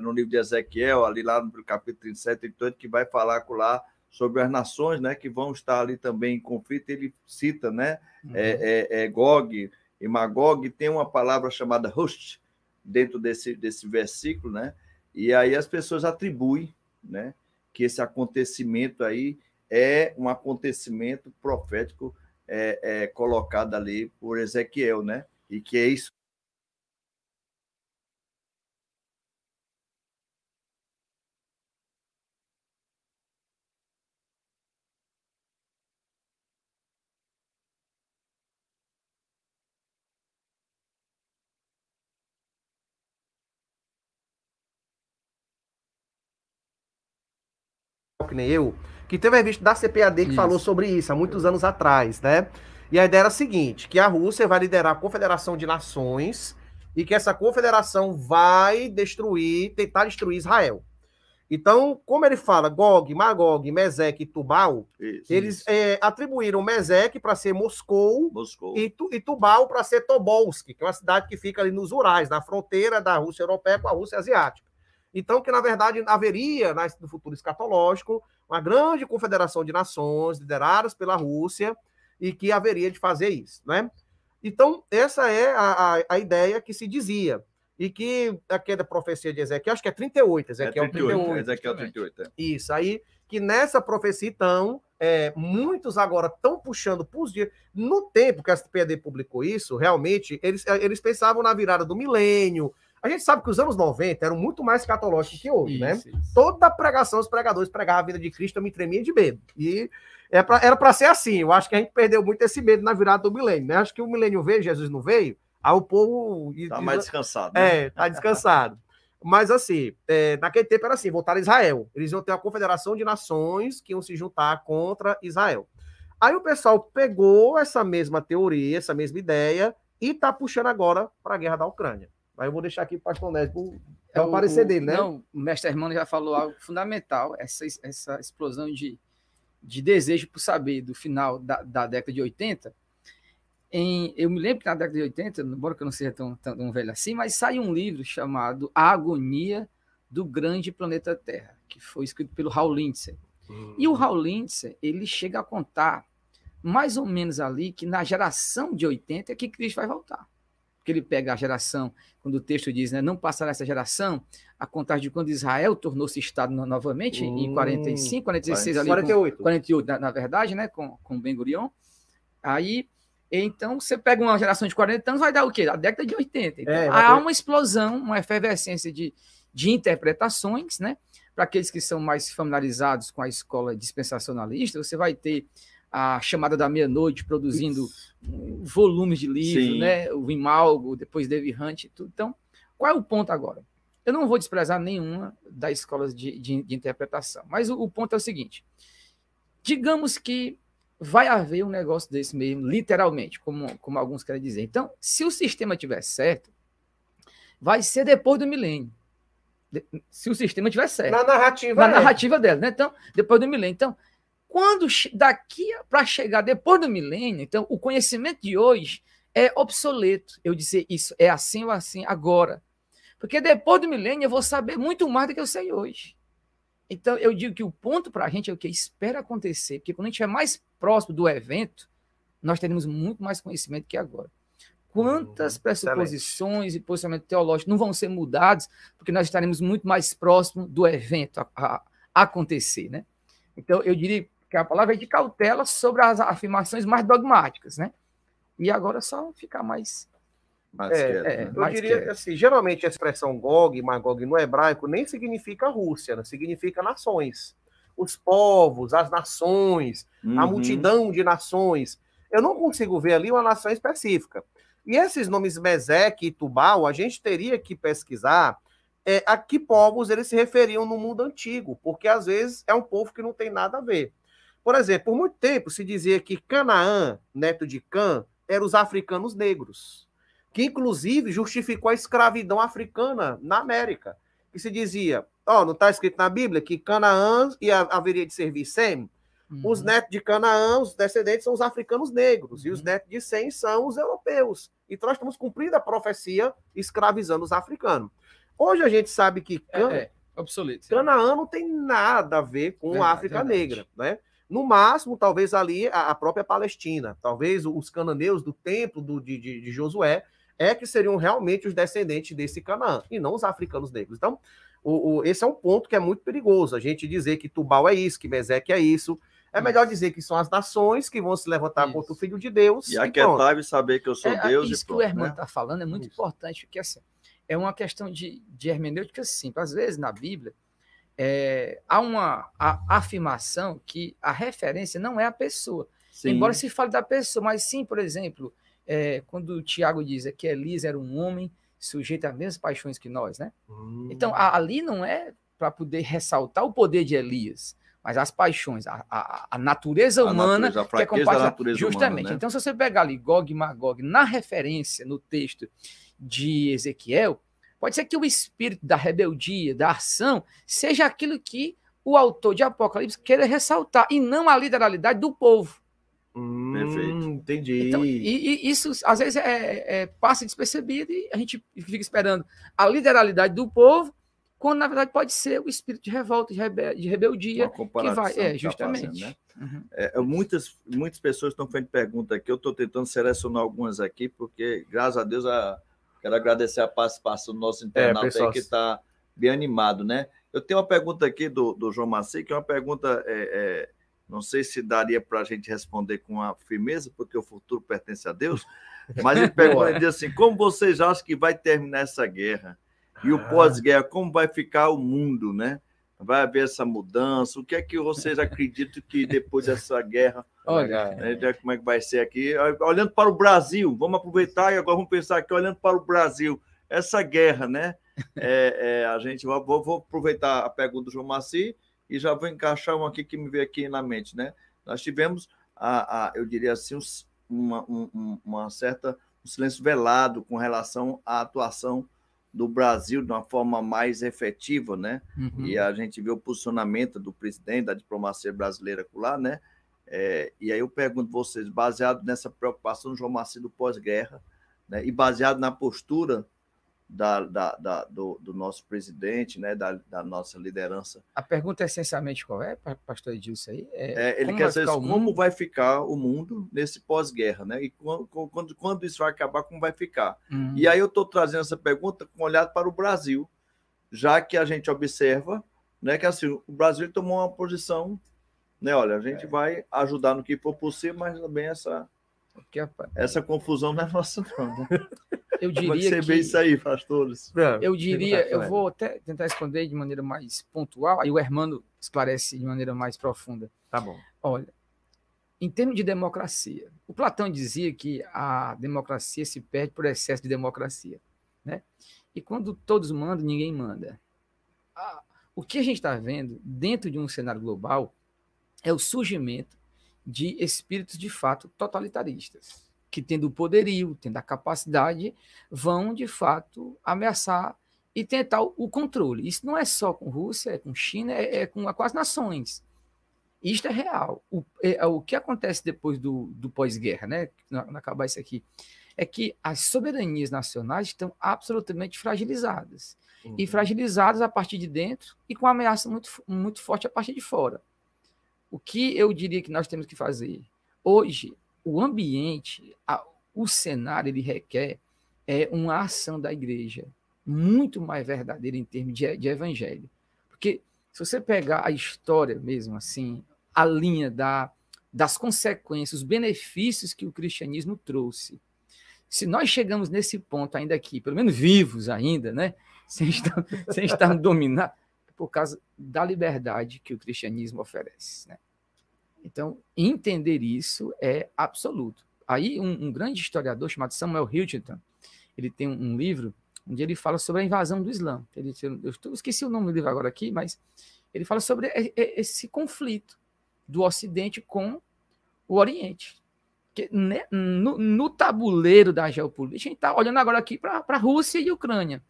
[SPEAKER 1] no livro de Ezequiel, ali lá no capítulo 37, 38, que vai falar lá sobre as nações, né? Que vão estar ali também em conflito. Ele cita, né? Gog e Magog, tem uma palavra chamada Hust dentro desse versículo, né? E aí as pessoas atribuem, né, que esse acontecimento aí é um acontecimento profético colocado ali por Ezequiel, né? E que é isso.
[SPEAKER 3] Que nem eu, que teve a revista da CPAD que falou sobre isso há muitos anos atrás, né? E a ideia era a seguinte, que a Rússia vai liderar a Confederação de Nações e que essa confederação vai tentar destruir Israel. Então, como ele fala Gog, Magog, Meseque e Tubal,
[SPEAKER 1] Isso.
[SPEAKER 3] eles atribuíram Meseque para ser Moscou. E Tubal para ser Tobolsk, que é uma cidade que fica ali nos Urais, na fronteira da Rússia europeia com a Rússia asiática. Então, que na verdade haveria, no futuro escatológico, uma grande confederação de nações lideradas pela Rússia e que haveria de fazer isso, né? Então, essa é a ideia que se dizia. E que aquela profecia de Ezequiel, acho que é 38, Ezequiel 38.
[SPEAKER 1] Ezequiel 38, é.
[SPEAKER 3] Isso, aí, que nessa profecia, então, muitos agora estão puxando para os dias. No tempo que a SPD publicou isso, realmente, eles pensavam na virada do milênio. A gente sabe que os anos 90 eram muito mais escatológicos que hoje, né? Isso. Toda pregação, os pregadores pregavam a vida de Cristo, eu me tremia de medo. E era para ser assim. Eu acho que a gente perdeu muito esse medo na virada do milênio, né? Acho que o milênio veio, Jesus não veio. Aí o povo...
[SPEAKER 1] Tá mais descansado. Né?
[SPEAKER 3] Tá descansado. Mas assim, naquele tempo era assim, voltaram a Israel. Eles iam ter uma confederação de nações que iam se juntar contra Israel. Aí o pessoal pegou essa mesma teoria, essa mesma ideia, e tá puxando agora para a guerra da Ucrânia. Aí eu vou deixar aqui para o pastor Nésio para o parecer dele, né?
[SPEAKER 2] Não, o mestre Hermano já falou algo fundamental, essa explosão de desejo por saber do final da década de 80. Eu me lembro que na década de 80, embora que eu não seja tão velho assim, mas saiu um livro chamado A Agonia do Grande Planeta Terra, que foi escrito pelo Hal Lindsey. E o Hal Lindsey, ele chega a contar, mais ou menos ali, que na geração de 80 é que Cristo vai voltar. Porque ele pega a geração, quando o texto diz, né, não passará essa geração, a contar de quando Israel tornou-se Estado novamente, em 45, 46, ali, 48, na verdade, né, com Ben-Gurion. Aí... Então, você pega uma geração de 40 anos, vai dar o quê? A década de 80. Então, há uma explosão, uma efervescência de interpretações, né? Para aqueles que são mais familiarizados com a escola dispensacionalista, você vai ter a Chamada da Meia-Noite produzindo volumes de livros, sim, né? O Imalgo, depois David Hunt, tudo. Então, qual é o ponto agora? Eu não vou desprezar nenhuma das escolas de interpretação, mas o ponto é o seguinte. Digamos que vai haver um negócio desse mesmo, literalmente, como alguns querem dizer. Então, se o sistema estiver certo, vai ser depois do milênio. Se o sistema estiver certo.
[SPEAKER 3] Na narrativa
[SPEAKER 2] dela, né? Então, depois do milênio. Então, quando daqui para chegar depois do milênio, então, o conhecimento de hoje é obsoleto. Eu dizer isso é assim ou assim agora. Porque depois do milênio eu vou saber muito mais do que eu sei hoje. Então, eu digo que o ponto para a gente é o que espera acontecer, porque quando a gente é mais próximo do evento, nós teremos muito mais conhecimento que agora. Quantas pressuposições e posicionamentos teológicos não vão ser mudados, porque nós estaremos muito mais próximos do evento a acontecer, né? Então, eu diria que a palavra é de cautela sobre as afirmações mais dogmáticas, né? E agora só ficar mais...
[SPEAKER 3] eu diria que assim, geralmente a expressão Gog, Magog no hebraico nem significa Rússia, né? Significa nações. Os povos, as nações, a multidão de nações. Eu não consigo ver ali uma nação específica. E esses nomes Meseque e Tubal, a gente teria que pesquisar a que povos eles se referiam no mundo antigo, porque às vezes é um povo que não tem nada a ver. Por exemplo, por muito tempo se dizia que Canaã, neto de Cã, eram os africanos negros, que inclusive justificou a escravidão africana na América. Que se dizia, não está escrito na Bíblia que Canaã haveria de servir Sem? Os netos de Canaã, os descendentes, são os africanos negros, e os netos de Sem são os europeus. Então nós estamos cumprindo a profecia escravizando os africanos. Hoje a gente sabe que Canaã não tem nada a ver com a África negra, né? No máximo, talvez ali a própria Palestina, talvez os cananeus do templo de Josué, que seriam realmente os descendentes desse Canaã, e não os africanos negros. Então, esse é um ponto que é muito perigoso, a gente dizer que Tubal é isso, que Meseque é isso. É melhor dizer que são as nações que vão se levantar contra o Filho de Deus.
[SPEAKER 1] E aquietar e saber que eu sou Deus.
[SPEAKER 2] Isso que o Hermano está falando é muito importante, porque assim, é uma questão de hermenêutica simples. Às vezes, na Bíblia, há uma afirmação que a referência não é a pessoa. Sim. Embora se fale da pessoa, mas sim, por exemplo, quando o Tiago diz que Elias era um homem sujeito às mesmas paixões que nós, né? Então, ali não é para poder ressaltar o poder de Elias, mas as paixões, a natureza humana, que é compartilhada justamente. Humana, né? Então, se você pegar ali Gog e Magog na referência, no texto de Ezequiel, Pode ser que o espírito da rebeldia, da ação, seja aquilo que o autor de Apocalipse queira ressaltar, e não a literalidade do povo.
[SPEAKER 1] Perfeito.
[SPEAKER 3] Entendi.
[SPEAKER 2] Então, e isso, às vezes, passa despercebido e a gente fica esperando a literalidade do povo, quando, na verdade, pode ser o espírito de revolta, de rebeldia, que vai... justamente.
[SPEAKER 1] Tá fazendo, né? Muitas pessoas estão fazendo pergunta aqui, eu estou tentando selecionar algumas aqui, porque, graças a Deus, quero agradecer a participação do nosso internauta aí, que está bem animado, né? Eu tenho uma pergunta aqui do João Maci, que é uma pergunta, não sei se daria para a gente responder com a firmeza, porque o futuro pertence a Deus, mas ele pergunta, ele diz assim, como vocês acham que vai terminar essa guerra? E o pós-guerra, como vai ficar o mundo, né? Vai haver essa mudança? O que é que vocês acreditam que depois dessa guerra,
[SPEAKER 2] olha,
[SPEAKER 1] como é que vai ser aqui? Olhando para o Brasil, vamos aproveitar e agora vamos pensar aqui, olhando para o Brasil, essa guerra, né? A gente vou aproveitar a pergunta do João Maci e já vou encaixar uma aqui que me veio aqui na mente, né? Nós tivemos, eu diria assim, um silêncio velado com relação à atuação do Brasil de uma forma mais efetiva, né?
[SPEAKER 2] Uhum.
[SPEAKER 1] E a gente vê o posicionamento do presidente da diplomacia brasileira lá, né? E aí eu pergunto a vocês, baseado nessa preocupação do João Maci do pós-guerra, né? E baseado na postura do nosso presidente, né? Da nossa liderança.
[SPEAKER 2] A pergunta é essencialmente qual é, pastor Edilson aí?
[SPEAKER 1] Ele quer saber como vai ficar o mundo nesse pós-guerra, né? E quando isso vai acabar, como vai ficar? E aí eu estou trazendo essa pergunta com olhado para o Brasil, já que a gente observa, né, que assim, o Brasil tomou uma posição, né? Olha, a gente vai ajudar no que for possível, mas também essa confusão não é nossa, não, né?
[SPEAKER 2] Eu diria
[SPEAKER 1] Como é que você vê isso aí, pastores?
[SPEAKER 2] Eu vou até tentar responder de maneira mais pontual, aí o Hermano esclarece de maneira mais profunda.
[SPEAKER 3] Tá bom.
[SPEAKER 2] Olha, em termos de democracia, o Platão dizia que a democracia se perde por excesso de democracia, né? E quando todos mandam, ninguém manda. O que a gente está vendo dentro de um cenário global é o surgimento de espíritos de fato totalitaristas, que tendo o poderio, tendo a capacidade, vão, de fato, ameaçar e tentar o controle. Isso não é só com Rússia, é com China, é com quase nações. Isto é real. O que acontece depois do pós-guerra, né? Não acabar isso aqui, é que as soberanias nacionais estão absolutamente fragilizadas. E fragilizadas a partir de dentro e com ameaça muito, muito forte a partir de fora. O que eu diria que nós temos que fazer? Hoje, o ambiente, o cenário, ele requer uma ação da igreja muito mais verdadeira em termos de evangelho. Porque se você pegar a história mesmo, assim, a linha das consequências, os benefícios que o cristianismo trouxe, se nós chegamos nesse ponto ainda aqui, pelo menos vivos ainda, né, sem estar dominados, é por causa da liberdade que o cristianismo oferece, né? Então, entender isso é absoluto. Aí, um grande historiador chamado Samuel Huntington, ele tem um livro onde ele fala sobre a invasão do Islã. Eu esqueci o nome do livro agora aqui, mas ele fala sobre esse conflito do Ocidente com o Oriente. Porque, né, no tabuleiro da geopolítica, a gente está olhando agora aqui para a Rússia e a Ucrânia.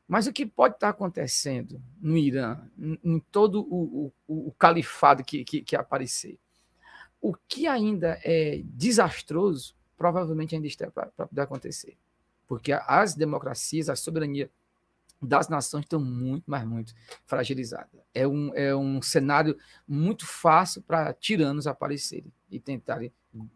[SPEAKER 2] Mas o que pode estar acontecendo no Irã, em todo o califado que aparecer? O que ainda é desastroso, provavelmente ainda está para poder acontecer. Porque as democracias, a soberania das nações estão muito, mas muito fragilizadas. É um cenário muito fácil para tiranos aparecerem e tentarem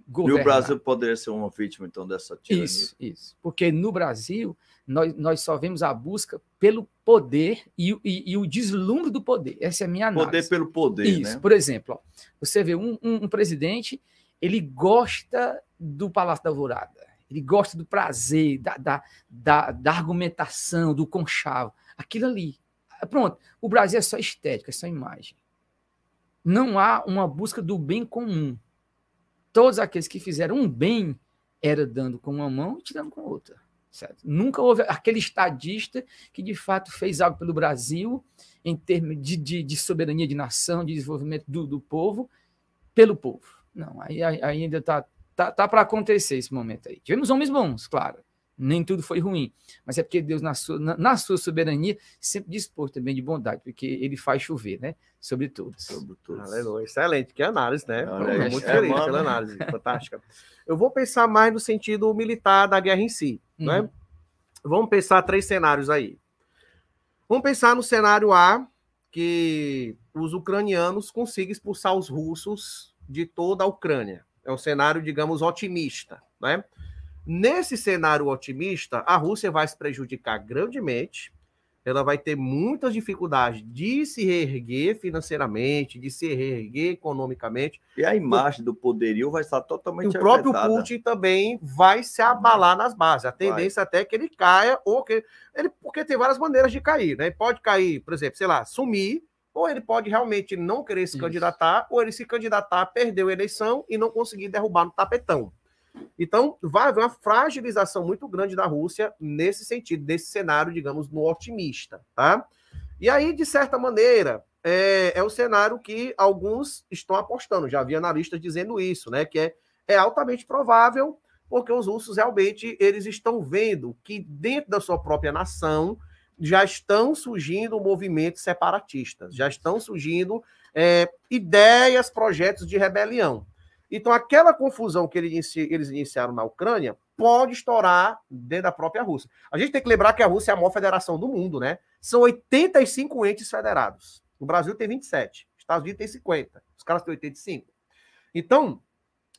[SPEAKER 2] governar.
[SPEAKER 1] E o Brasil poderia ser uma vítima, então, dessa tirania?
[SPEAKER 2] Isso. Porque no Brasil, nós só vemos a busca pelo poder e o deslumbre do poder. Essa é a minha análise.
[SPEAKER 1] Poder pelo poder,
[SPEAKER 2] isso, né? Por exemplo, você vê um presidente, ele gosta do Palácio da Alvorada, ele gosta do prazer, da argumentação, do conchavo. Aquilo ali. Pronto. O Brasil é só estética, é só imagem. Não há uma busca do bem comum. Todos aqueles que fizeram um bem era dando com uma mão e tirando com outra. Certo? Nunca houve aquele estadista que, de fato, fez algo pelo Brasil em termos de soberania de nação, de desenvolvimento do povo, pelo povo. Não, aí ainda está para acontecer esse momento aí. Tivemos homens bons, claro, Nem tudo foi ruim, mas é porque Deus, na sua soberania, sempre dispôs também de bondade, porque ele faz chover, né? Sobre todos.
[SPEAKER 1] Sobre todos.
[SPEAKER 3] Aleluia. Excelente, que análise, né?
[SPEAKER 1] Olha,
[SPEAKER 3] Muito feliz
[SPEAKER 1] mano.
[SPEAKER 3] pela análise, fantástica. Eu vou pensar mais no sentido militar da guerra em si, né? Vamos pensar 3 cenários aí. Vamos pensar no cenário A, que os ucranianos consigam expulsar os russos de toda a Ucrânia. É um cenário, digamos, otimista, né? Nesse cenário otimista, a Rússia vai se prejudicar grandemente, ela vai ter muitas dificuldades de se reerguer financeiramente, de se reerguer economicamente.
[SPEAKER 1] E a imagem do poderio vai estar totalmente
[SPEAKER 3] afetada. O próprio
[SPEAKER 1] afetada.
[SPEAKER 3] Putin também vai se abalar nas bases. A tendência até é que ele caia, ou que ele, porque tem várias maneiras de cair, né? Ele pode cair, por exemplo, sei lá, sumir, ou ele pode realmente não querer se candidatar, ou ele se candidatar, perdeu a eleição e não conseguir derrubar no tapetão. Então, vai haver uma fragilização muito grande da Rússia nesse sentido, nesse cenário, digamos, no otimista, tá? E aí, de certa maneira, é o cenário que alguns estão apostando. Já havia analistas dizendo isso, né? Que é altamente provável, porque os russos realmente eles estão vendo que dentro da sua própria nação já estão surgindo movimentos separatistas, já estão surgindo ideias, projetos de rebelião. Então, aquela confusão que eles iniciaram na Ucrânia pode estourar dentro da própria Rússia. A gente tem que lembrar que a Rússia é a maior federação do mundo, né? São 85 entes federados. O Brasil tem 27, os Estados Unidos tem 50, os caras têm 85. Então,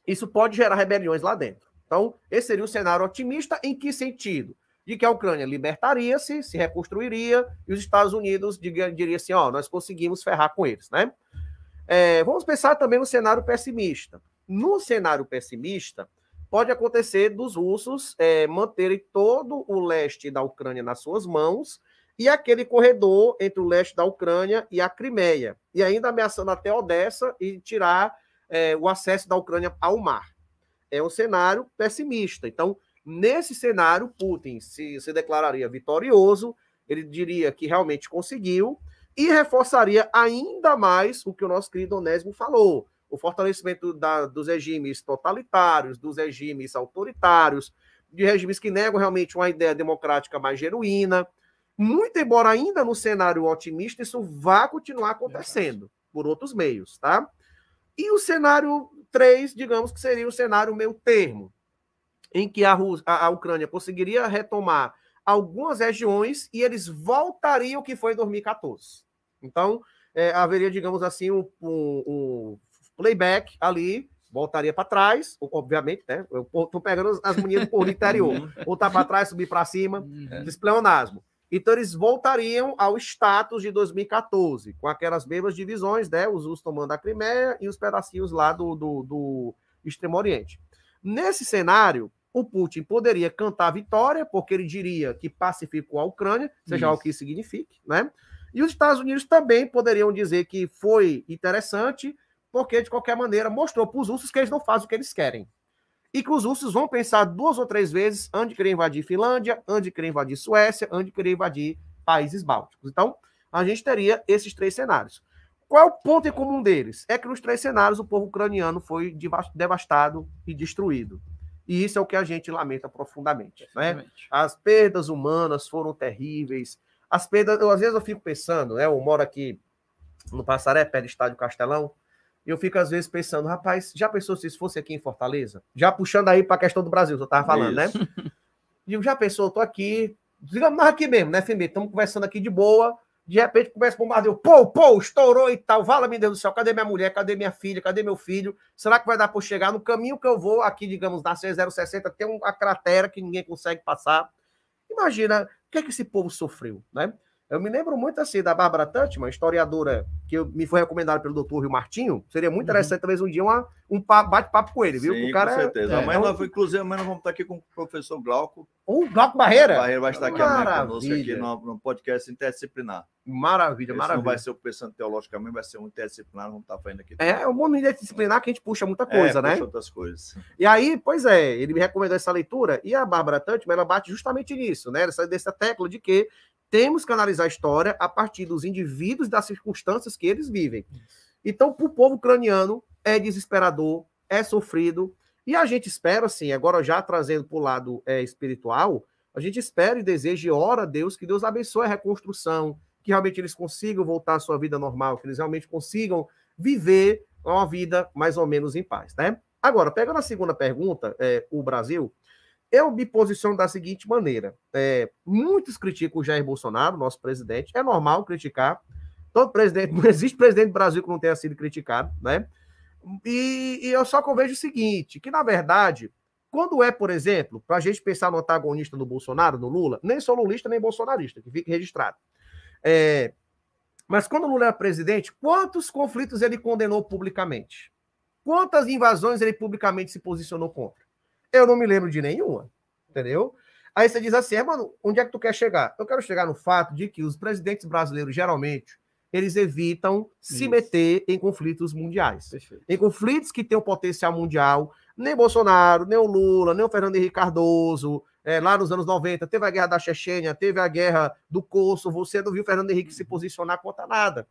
[SPEAKER 3] isso pode gerar rebeliões lá dentro. Então, esse seria o cenário otimista. Em que sentido? De que a Ucrânia libertaria-se, se reconstruiria, e os Estados Unidos diria assim, ó, nós conseguimos ferrar com eles, né? Vamos pensar também no cenário pessimista. No cenário pessimista, pode acontecer dos russos manterem todo o leste da Ucrânia nas suas mãos e aquele corredor entre o leste da Ucrânia e a Crimeia, e ainda ameaçando até Odessa e tirar o acesso da Ucrânia ao mar. É um cenário pessimista. Então, nesse cenário, Putin se declararia vitorioso, ele diria que realmente conseguiu e reforçaria ainda mais o que o nosso querido Onésimo falou, o fortalecimento dos regimes totalitários, dos regimes autoritários, de regimes que negam realmente uma ideia democrática mais genuína. Muito embora ainda no cenário otimista, isso vá continuar acontecendo por outros meios, tá? E o cenário 3, digamos que seria o cenário meio termo, em que a Ucrânia conseguiria retomar algumas regiões e eles voltariam ao que foi em 2014. Então, haveria, digamos assim, um playback ali, voltaria para trás, obviamente, né? Eu estou pegando as manias do povo interior. Voltar para trás, subir para cima, pleonasmo. Então, eles voltariam ao status de 2014, com aquelas mesmas divisões, né? Os russos tomando a Crimeia e os pedacinhos lá do Extremo Oriente. Nesse cenário, o Putin poderia cantar a vitória, porque ele diria que pacificou a Ucrânia, seja o que isso signifique, né? E os Estados Unidos também poderiam dizer que foi interessante, porque, de qualquer maneira, mostrou para os russos que eles não fazem o que eles querem. E que os russos vão pensar 2 ou 3 vezes antes de querer invadir Finlândia, antes de querer invadir Suécia, antes de querer invadir países bálticos. Então, a gente teria esses 3 cenários. Qual é o ponto em comum deles? É que nos 3 cenários o povo ucraniano foi devastado e destruído. E isso é o que a gente lamenta profundamente, né? As perdas humanas foram terríveis. As perdas, às vezes eu fico pensando, né? Eu moro aqui no Passaré, perto do Estádio Castelão, e eu fico às vezes pensando, rapaz, já pensou se isso fosse aqui em Fortaleza? Já puxando aí para a questão do Brasil, que eu estava falando, isso, né? E eu já pensou, eu tô aqui, digamos, nós aqui mesmo, né, FMB? Estamos conversando aqui de boa, de repente começa a bombardeio, pô, estourou e tal, vala-me Deus do céu, cadê minha mulher, cadê minha filha, cadê meu filho? Será que vai dar para chegar no caminho que eu vou aqui, digamos, na C060, tem uma cratera que ninguém consegue passar? Imagina o que é que esse povo sofreu, né? Eu me lembro muito assim da Bárbara Tuchman, historiadora que me foi recomendada pelo doutor Rio Martinho. Seria muito interessante, talvez, um dia um bate-papo com ele, viu?
[SPEAKER 1] Sim,
[SPEAKER 3] o cara
[SPEAKER 1] com certeza. Inclusive, amanhã nós vamos estar aqui com o professor Glauco.
[SPEAKER 3] O Glauco Barreira?
[SPEAKER 1] Barreira vai estar aqui amanhã conosco aqui no podcast interdisciplinar.
[SPEAKER 3] Maravilha, maravilha.
[SPEAKER 1] Não vai ser o pensando teologicamente, vai ser um interdisciplinar, vamos estar fazendo aqui.
[SPEAKER 3] É um mundo interdisciplinar que a gente puxa muita coisa, né?
[SPEAKER 1] Puxa outras coisas.
[SPEAKER 3] E aí, pois é, ele me recomendou essa leitura, e a Bárbara Tuchman, ela bate justamente nisso, né? Dessa tecla de que temos que analisar a história a partir dos indivíduos e das circunstâncias que eles vivem. Então, para o povo ucraniano, é desesperador, é sofrido, E a gente espera, assim, agora já trazendo para o lado espiritual, a gente espera e deseja e ora a Deus que Deus abençoe a reconstrução, que realmente eles consigam voltar à sua vida normal, que eles realmente consigam viver uma vida mais ou menos em paz, né? Agora, pegando a segunda pergunta, o Brasil, eu me posiciono da seguinte maneira. Muitos criticam o Jair Bolsonaro, nosso presidente. É normal criticar. Todo presidente, não existe presidente do Brasil que não tenha sido criticado, né? E eu só convejo o seguinte, que na verdade, quando por exemplo, para a gente pensar no antagonista do Bolsonaro, no Lula, nem sou lulista nem bolsonarista, que fique registrado. Mas quando o Lula era presidente, quantos conflitos ele condenou publicamente? Quantas invasões ele publicamente se posicionou contra? Eu não me lembro de nenhuma, entendeu? Aí você diz assim, mano, onde é que tu quer chegar? Eu quero chegar no fato de que os presidentes brasileiros, geralmente, eles evitam se meter em conflitos mundiais. Perfeito. Em conflitos que têm um potencial mundial, nem Bolsonaro, nem o Lula, nem o Fernando Henrique Cardoso, lá nos anos 90, teve a guerra da Chechênia, teve a guerra do Kosovo, você não viu o Fernando Henrique se posicionar contra nada.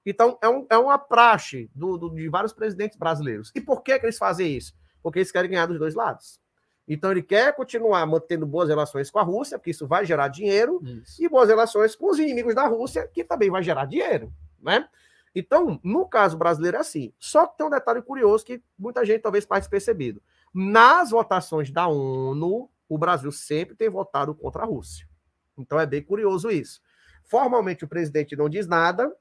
[SPEAKER 3] Então, é uma praxe de vários presidentes brasileiros. E por que eles fazem isso? Porque eles querem ganhar dos dois lados. Então, ele quer continuar mantendo boas relações com a Rússia, porque isso vai gerar dinheiro, e boas relações com os inimigos da Rússia, que também vai gerar dinheiro, né? Então, no caso brasileiro é assim. Só que tem um detalhe curioso que muita gente talvez passe percebido. Nas votações da ONU, o Brasil sempre tem votado contra a Rússia. Então, é bem curioso isso. Formalmente, o presidente não diz nada,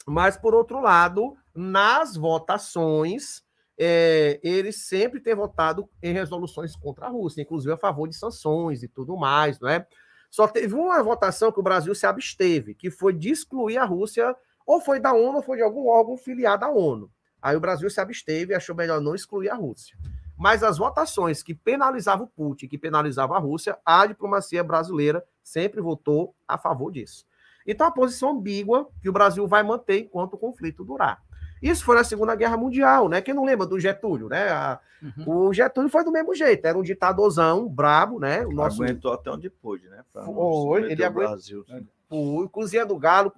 [SPEAKER 3] mas, por outro lado, nas votações... ele sempre tem votado em resoluções contra a Rússia, inclusive a favor de sanções e tudo mais, não é? Só teve uma votação que o Brasil se absteve, que foi de excluir a Rússia, ou foi da ONU, ou foi de algum órgão filiado à ONU. Aí o Brasil se absteve e achou melhor não excluir a Rússia. Mas as votações que penalizavam o Putin, que penalizavam a Rússia, a diplomacia brasileira sempre votou a favor disso. Então, a posição ambígua que o Brasil vai manter enquanto o conflito durar. Isso foi na Segunda Guerra Mundial, né? Quem não lembra do Getúlio, né? O Getúlio foi do mesmo jeito, era um ditadorzão, brabo, né? O nosso...
[SPEAKER 1] Aguentou até onde pôde, né?
[SPEAKER 3] Ele aguentou. Brasil. Cozinhando galo.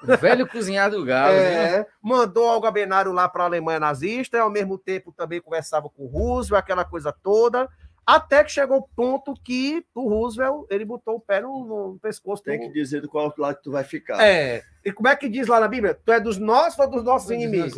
[SPEAKER 2] O velho cozinhado galo.
[SPEAKER 3] Né? Mandou Olga Benário lá para a Alemanha nazista, e ao mesmo tempo também conversava com o Roosevelt, aquela coisa toda, até que chegou o ponto que o Roosevelt, ele botou o pé no pescoço.
[SPEAKER 1] Tem que dizer do qual lado tu vai ficar.
[SPEAKER 3] E como é que diz lá na Bíblia? Tu é dos nossos ou dos nossos inimigos?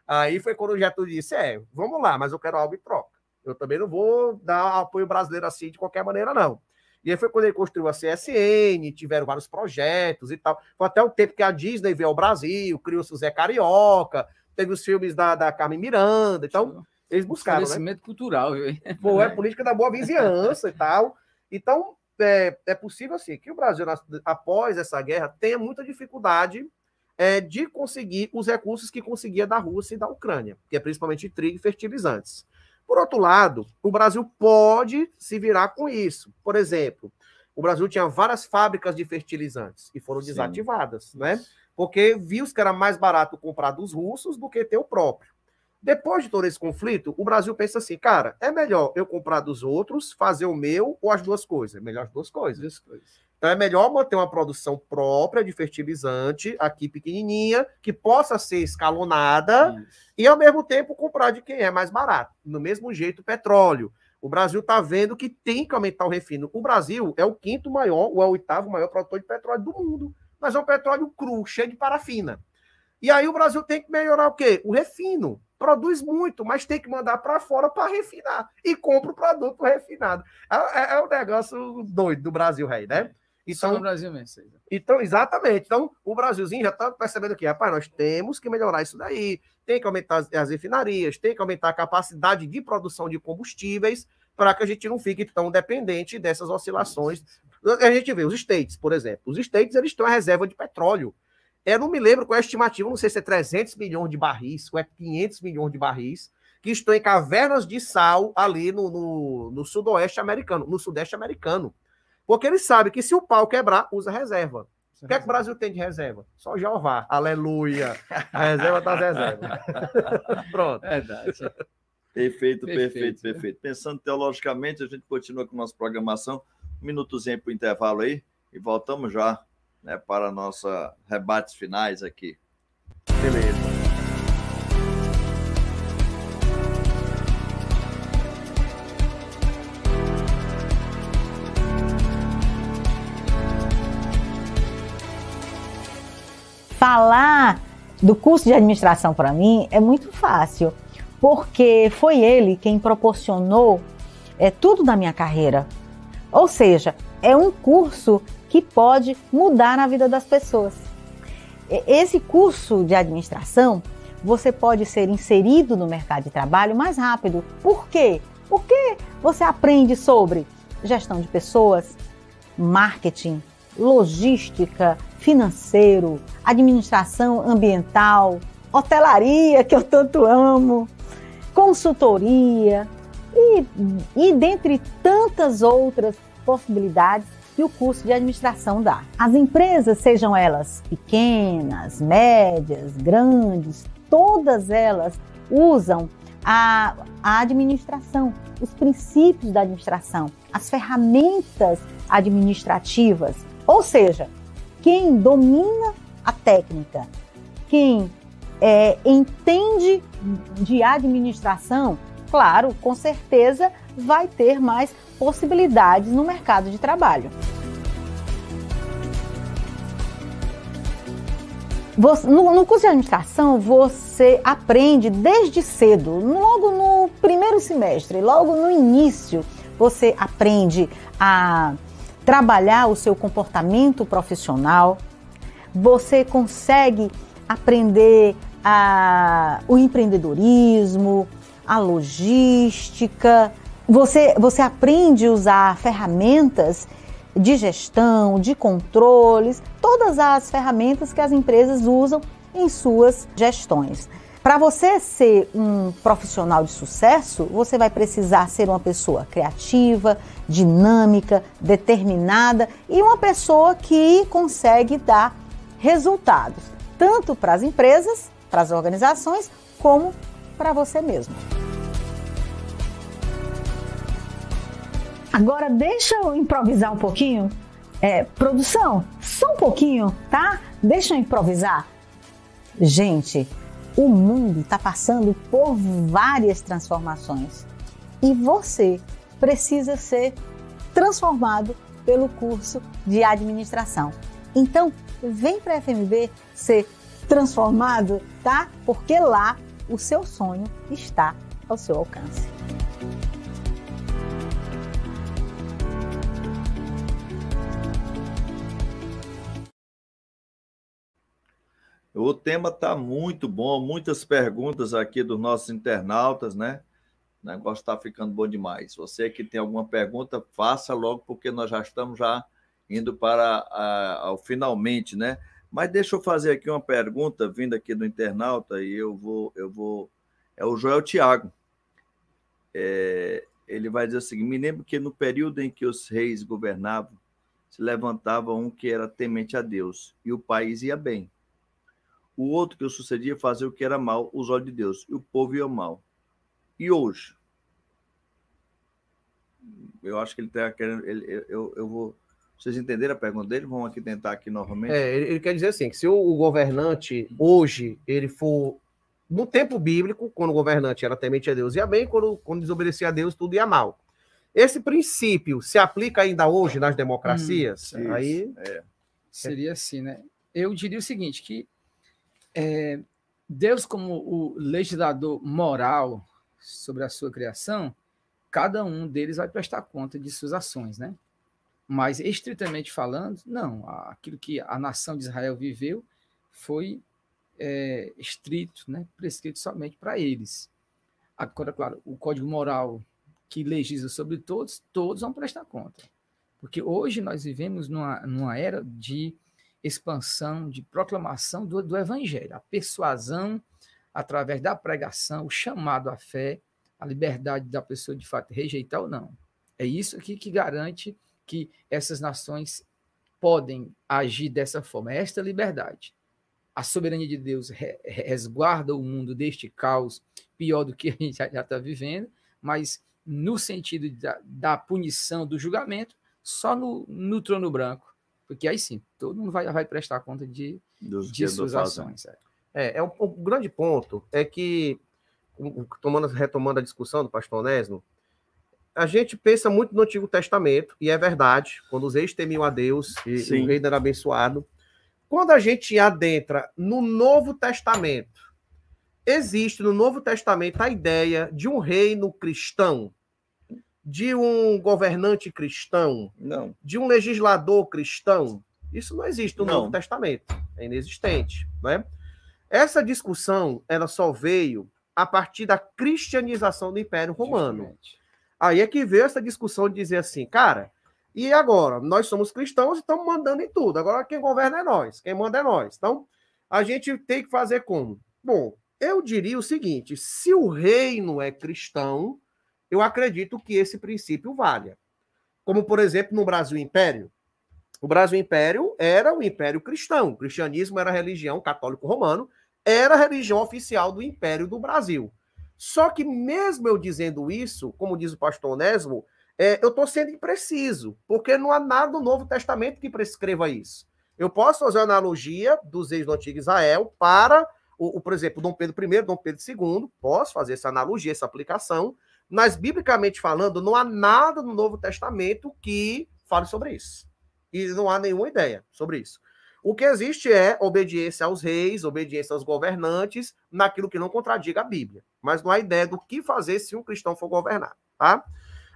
[SPEAKER 3] Aí foi quando o Getúlio disse, vamos lá, mas eu quero algo em troca. Eu também não vou dar apoio brasileiro assim de qualquer maneira, não. E aí foi quando ele construiu a CSN, tiveram vários projetos e tal. Foi até o tempo que a Disney veio ao Brasil, criou-se o Zé Carioca, teve os filmes da Carmen Miranda, então... Eles buscaram,
[SPEAKER 2] conhecimento cultural, viu?
[SPEAKER 3] É política da boa vizinhança e tal. Então, é possível, assim, que o Brasil, após essa guerra, tenha muita dificuldade de conseguir os recursos que conseguia da Rússia e da Ucrânia, que é principalmente trigo e fertilizantes. Por outro lado, o Brasil pode se virar com isso. Por exemplo, o Brasil tinha várias fábricas de fertilizantes e foram desativadas, né? Porque viu que era mais barato comprar dos russos do que ter o próprio. Depois de todo esse conflito, o Brasil pensa assim, cara, é melhor eu comprar dos outros, fazer o meu ou as duas coisas? É melhor as duas coisas. Então é melhor manter uma produção própria de fertilizante, aqui pequenininha, que possa ser escalonada e ao mesmo tempo comprar de quem é mais barato. Do mesmo jeito, o petróleo. O Brasil está vendo que tem que aumentar o refino. O Brasil é o 5º maior, ou é o 8º maior produtor de petróleo do mundo. Mas é um petróleo cru, cheio de parafina. E aí o Brasil tem que melhorar o quê? O refino. Produz muito, mas tem que mandar para fora para refinar. E compra o produto refinado. É um negócio doido do Brasil, rei, né?
[SPEAKER 2] Então, só no Brasil mesmo.
[SPEAKER 3] Então, exatamente. Então, o Brasilzinho já está percebendo que, rapaz, nós temos que melhorar isso daí. Tem que aumentar as refinarias, tem que aumentar a capacidade de produção de combustíveis para que a gente não fique tão dependente dessas oscilações. A gente vê os States, por exemplo. Os States, eles têm uma reserva de petróleo. Eu não me lembro qual é a estimativa, não sei se é 300 milhões de barris, ou é 500 milhões de barris, que estão em cavernas de sal ali no sudoeste americano, no sudeste americano. Porque eles sabem que se o pau quebrar, usa reserva. O que é que o Brasil tem de reserva? Só Jeová. Aleluia. A reserva das reservas. Pronto.
[SPEAKER 2] Verdade.
[SPEAKER 1] Perfeito. Pensando teologicamente, a gente continua com a nossa programação. Um minutozinho para o intervalo aí e voltamos já, né, para nossos rebates finais aqui.
[SPEAKER 3] Beleza.
[SPEAKER 4] do curso de administração para mim é muito fácil, porque foi ele quem proporcionou tudo da minha carreira. Ou seja, é um curso que pode mudar a vida das pessoas. Esse curso de administração, você pode ser inserido no mercado de trabalho mais rápido. Por quê? Porque você aprende sobre gestão de pessoas, marketing, logística, financeiro, administração ambiental, hotelaria, que eu tanto amo, consultoria e dentre tantas outras possibilidades que o curso de administração dá. As empresas, sejam elas pequenas, médias, grandes, todas elas usam a administração, os princípios da administração, as ferramentas administrativas. Ou seja, quem domina a técnica, quem entende de administração, claro, com certeza vai ter mais possibilidades no mercado de trabalho. No curso de administração, você aprende desde cedo, logo no primeiro semestre, logo no início, você aprende a trabalhar o seu comportamento profissional, você consegue aprender o empreendedorismo, a logística, você aprende a usar ferramentas de gestão, de controles, todas as ferramentas que as empresas usam em suas gestões. Para você ser um profissional de sucesso, você vai precisar ser uma pessoa criativa, dinâmica, determinada e uma pessoa que consegue dar resultados, tanto para as empresas, para as organizações, como para você mesmo. Agora deixa eu improvisar um pouquinho. Produção, só um pouquinho, tá? Deixa eu improvisar. Gente, o mundo está passando por várias transformações e você precisa ser transformado pelo curso de administração. Então, vem para a FMB ser transformado, tá? Porque lá o seu sonho está ao seu alcance.
[SPEAKER 1] O tema está muito bom, muitas perguntas aqui dos nossos internautas, né? O negócio está ficando bom demais. Você que tem alguma pergunta, faça logo, porque nós já estamos indo para o finalmente, né? Mas deixa eu fazer aqui uma pergunta vindo aqui do internauta e eu vou. É o Joel Thiago. Ele vai dizer o seguinte: me lembro que no período em que os reis governavam, se levantava um que era temente a Deus e o país ia bem. O outro que o sucedia fazia o que era mal, os olhos de Deus, e o povo ia mal. E hoje? Eu acho que ele está querendo. Eu vou. Vocês entenderam a pergunta dele? Vamos aqui tentar aqui novamente.
[SPEAKER 3] Ele quer dizer assim, que se o governante hoje, ele for, no tempo bíblico, quando o governante era temente a Deus, ia bem, quando desobedecia a Deus, tudo ia mal. Esse princípio se aplica ainda hoje nas democracias? Aí
[SPEAKER 2] seria assim, né? Eu diria o seguinte, que Deus, como o legislador moral sobre a sua criação, cada um deles vai prestar conta de suas ações, né? Mas, estritamente falando, não. Aquilo que a nação de Israel viveu foi estrito, né? Prescrito somente para eles. Agora, claro, o Código Moral que legisla sobre todos vão prestar conta. Porque hoje nós vivemos numa era de expansão, de proclamação do Evangelho, a persuasão através da pregação, o chamado à fé, a liberdade da pessoa de fato rejeitar ou não. É isso aqui que garante que essas nações podem agir dessa forma, é esta liberdade. A soberania de Deus resguarda o mundo deste caos pior do que a gente já está vivendo, mas no sentido da punição, do julgamento, só no trono branco. Porque aí sim, todo mundo vai prestar conta de suas ações.
[SPEAKER 3] O grande ponto é que, retomando a discussão do pastor Onésimo, a gente pensa muito no Antigo Testamento, e é verdade, quando os reis temiam a Deus, e o reino era abençoado, Quando a gente adentra no Novo Testamento, existe no Novo Testamento a ideia de um reino cristão, de um governante cristão,
[SPEAKER 1] Não.
[SPEAKER 3] de um legislador cristão. Isso não existe no
[SPEAKER 1] Não.
[SPEAKER 3] Novo Testamento, é inexistente, né? Essa discussão, ela só veio a partir da cristianização do Império Romano.
[SPEAKER 2] Justamente.
[SPEAKER 3] Aí é que veio essa discussão de dizer assim, cara, e agora? Nós somos cristãos e estamos mandando em tudo. Agora quem governa é nós, quem manda é nós. Então, a gente tem que fazer como? Bom, eu diria o seguinte, se o reino é cristão, eu acredito que esse princípio valha. Como, por exemplo, no Brasil Império. O Brasil Império era o Império cristão. O cristianismo era a religião católico-romano, era a religião oficial do Império do Brasil. Só que mesmo eu dizendo isso, como diz o pastor Onésimo, eu estou sendo impreciso, porque não há nada no Novo Testamento que prescreva isso. Eu posso fazer uma analogia dos reis do Antigo Israel para, por exemplo, Dom Pedro I, Dom Pedro II, posso fazer essa analogia, essa aplicação, mas, biblicamente falando, não há nada no Novo Testamento que fale sobre isso. E não há nenhuma ideia sobre isso. O que existe é obediência aos reis, obediência aos governantes, naquilo que não contradiga a Bíblia. Mas não há ideia do que fazer se um cristão for governar, tá?